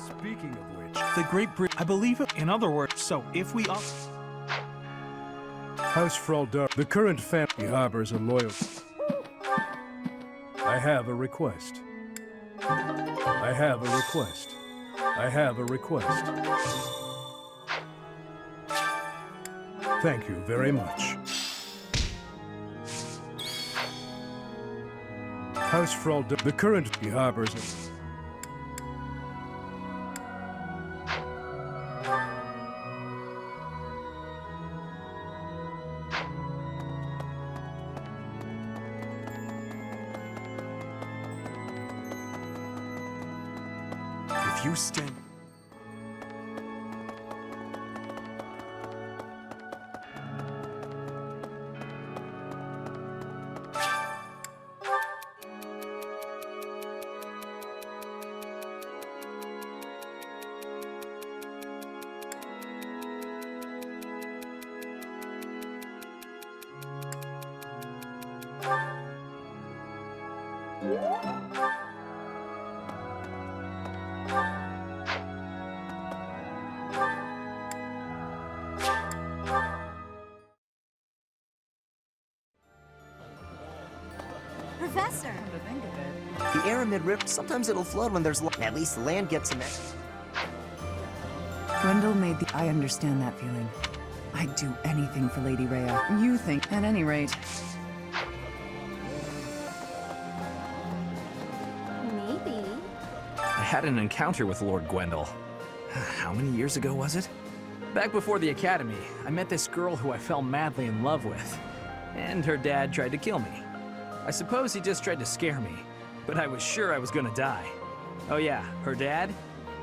Speaking of which, the Great Britain, I believe it. In other words, so if we House Fraldar, the current family harbors a loyal. I have a request. I have a request. I have a request. Thank you very much. House Fraldar, the current harbors a. If you stand... Professor! The Aramid River, sometimes it'll flood when there's at least land gets some. Grendel made the... I understand that feeling. I'd do anything for Lady Rhea. You think, at any rate. Maybe. I had an encounter with Lord Gwendol. How many years ago was it? Back before the academy, I met this girl who I fell madly in love with. And her dad tried to kill me. I suppose he just tried to scare me, but I was sure I was gonna die. Oh yeah, her dad?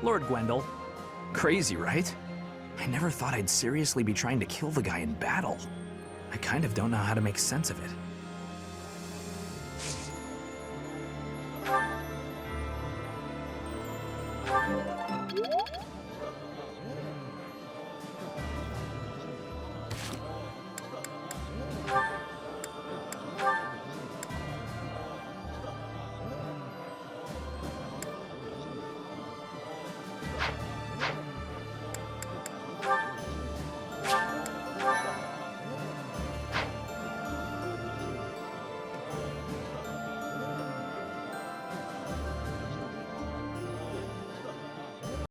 Lord Gwendol. Crazy, right? I never thought I'd seriously be trying to kill the guy in battle. I kind of don't know how to make sense of it.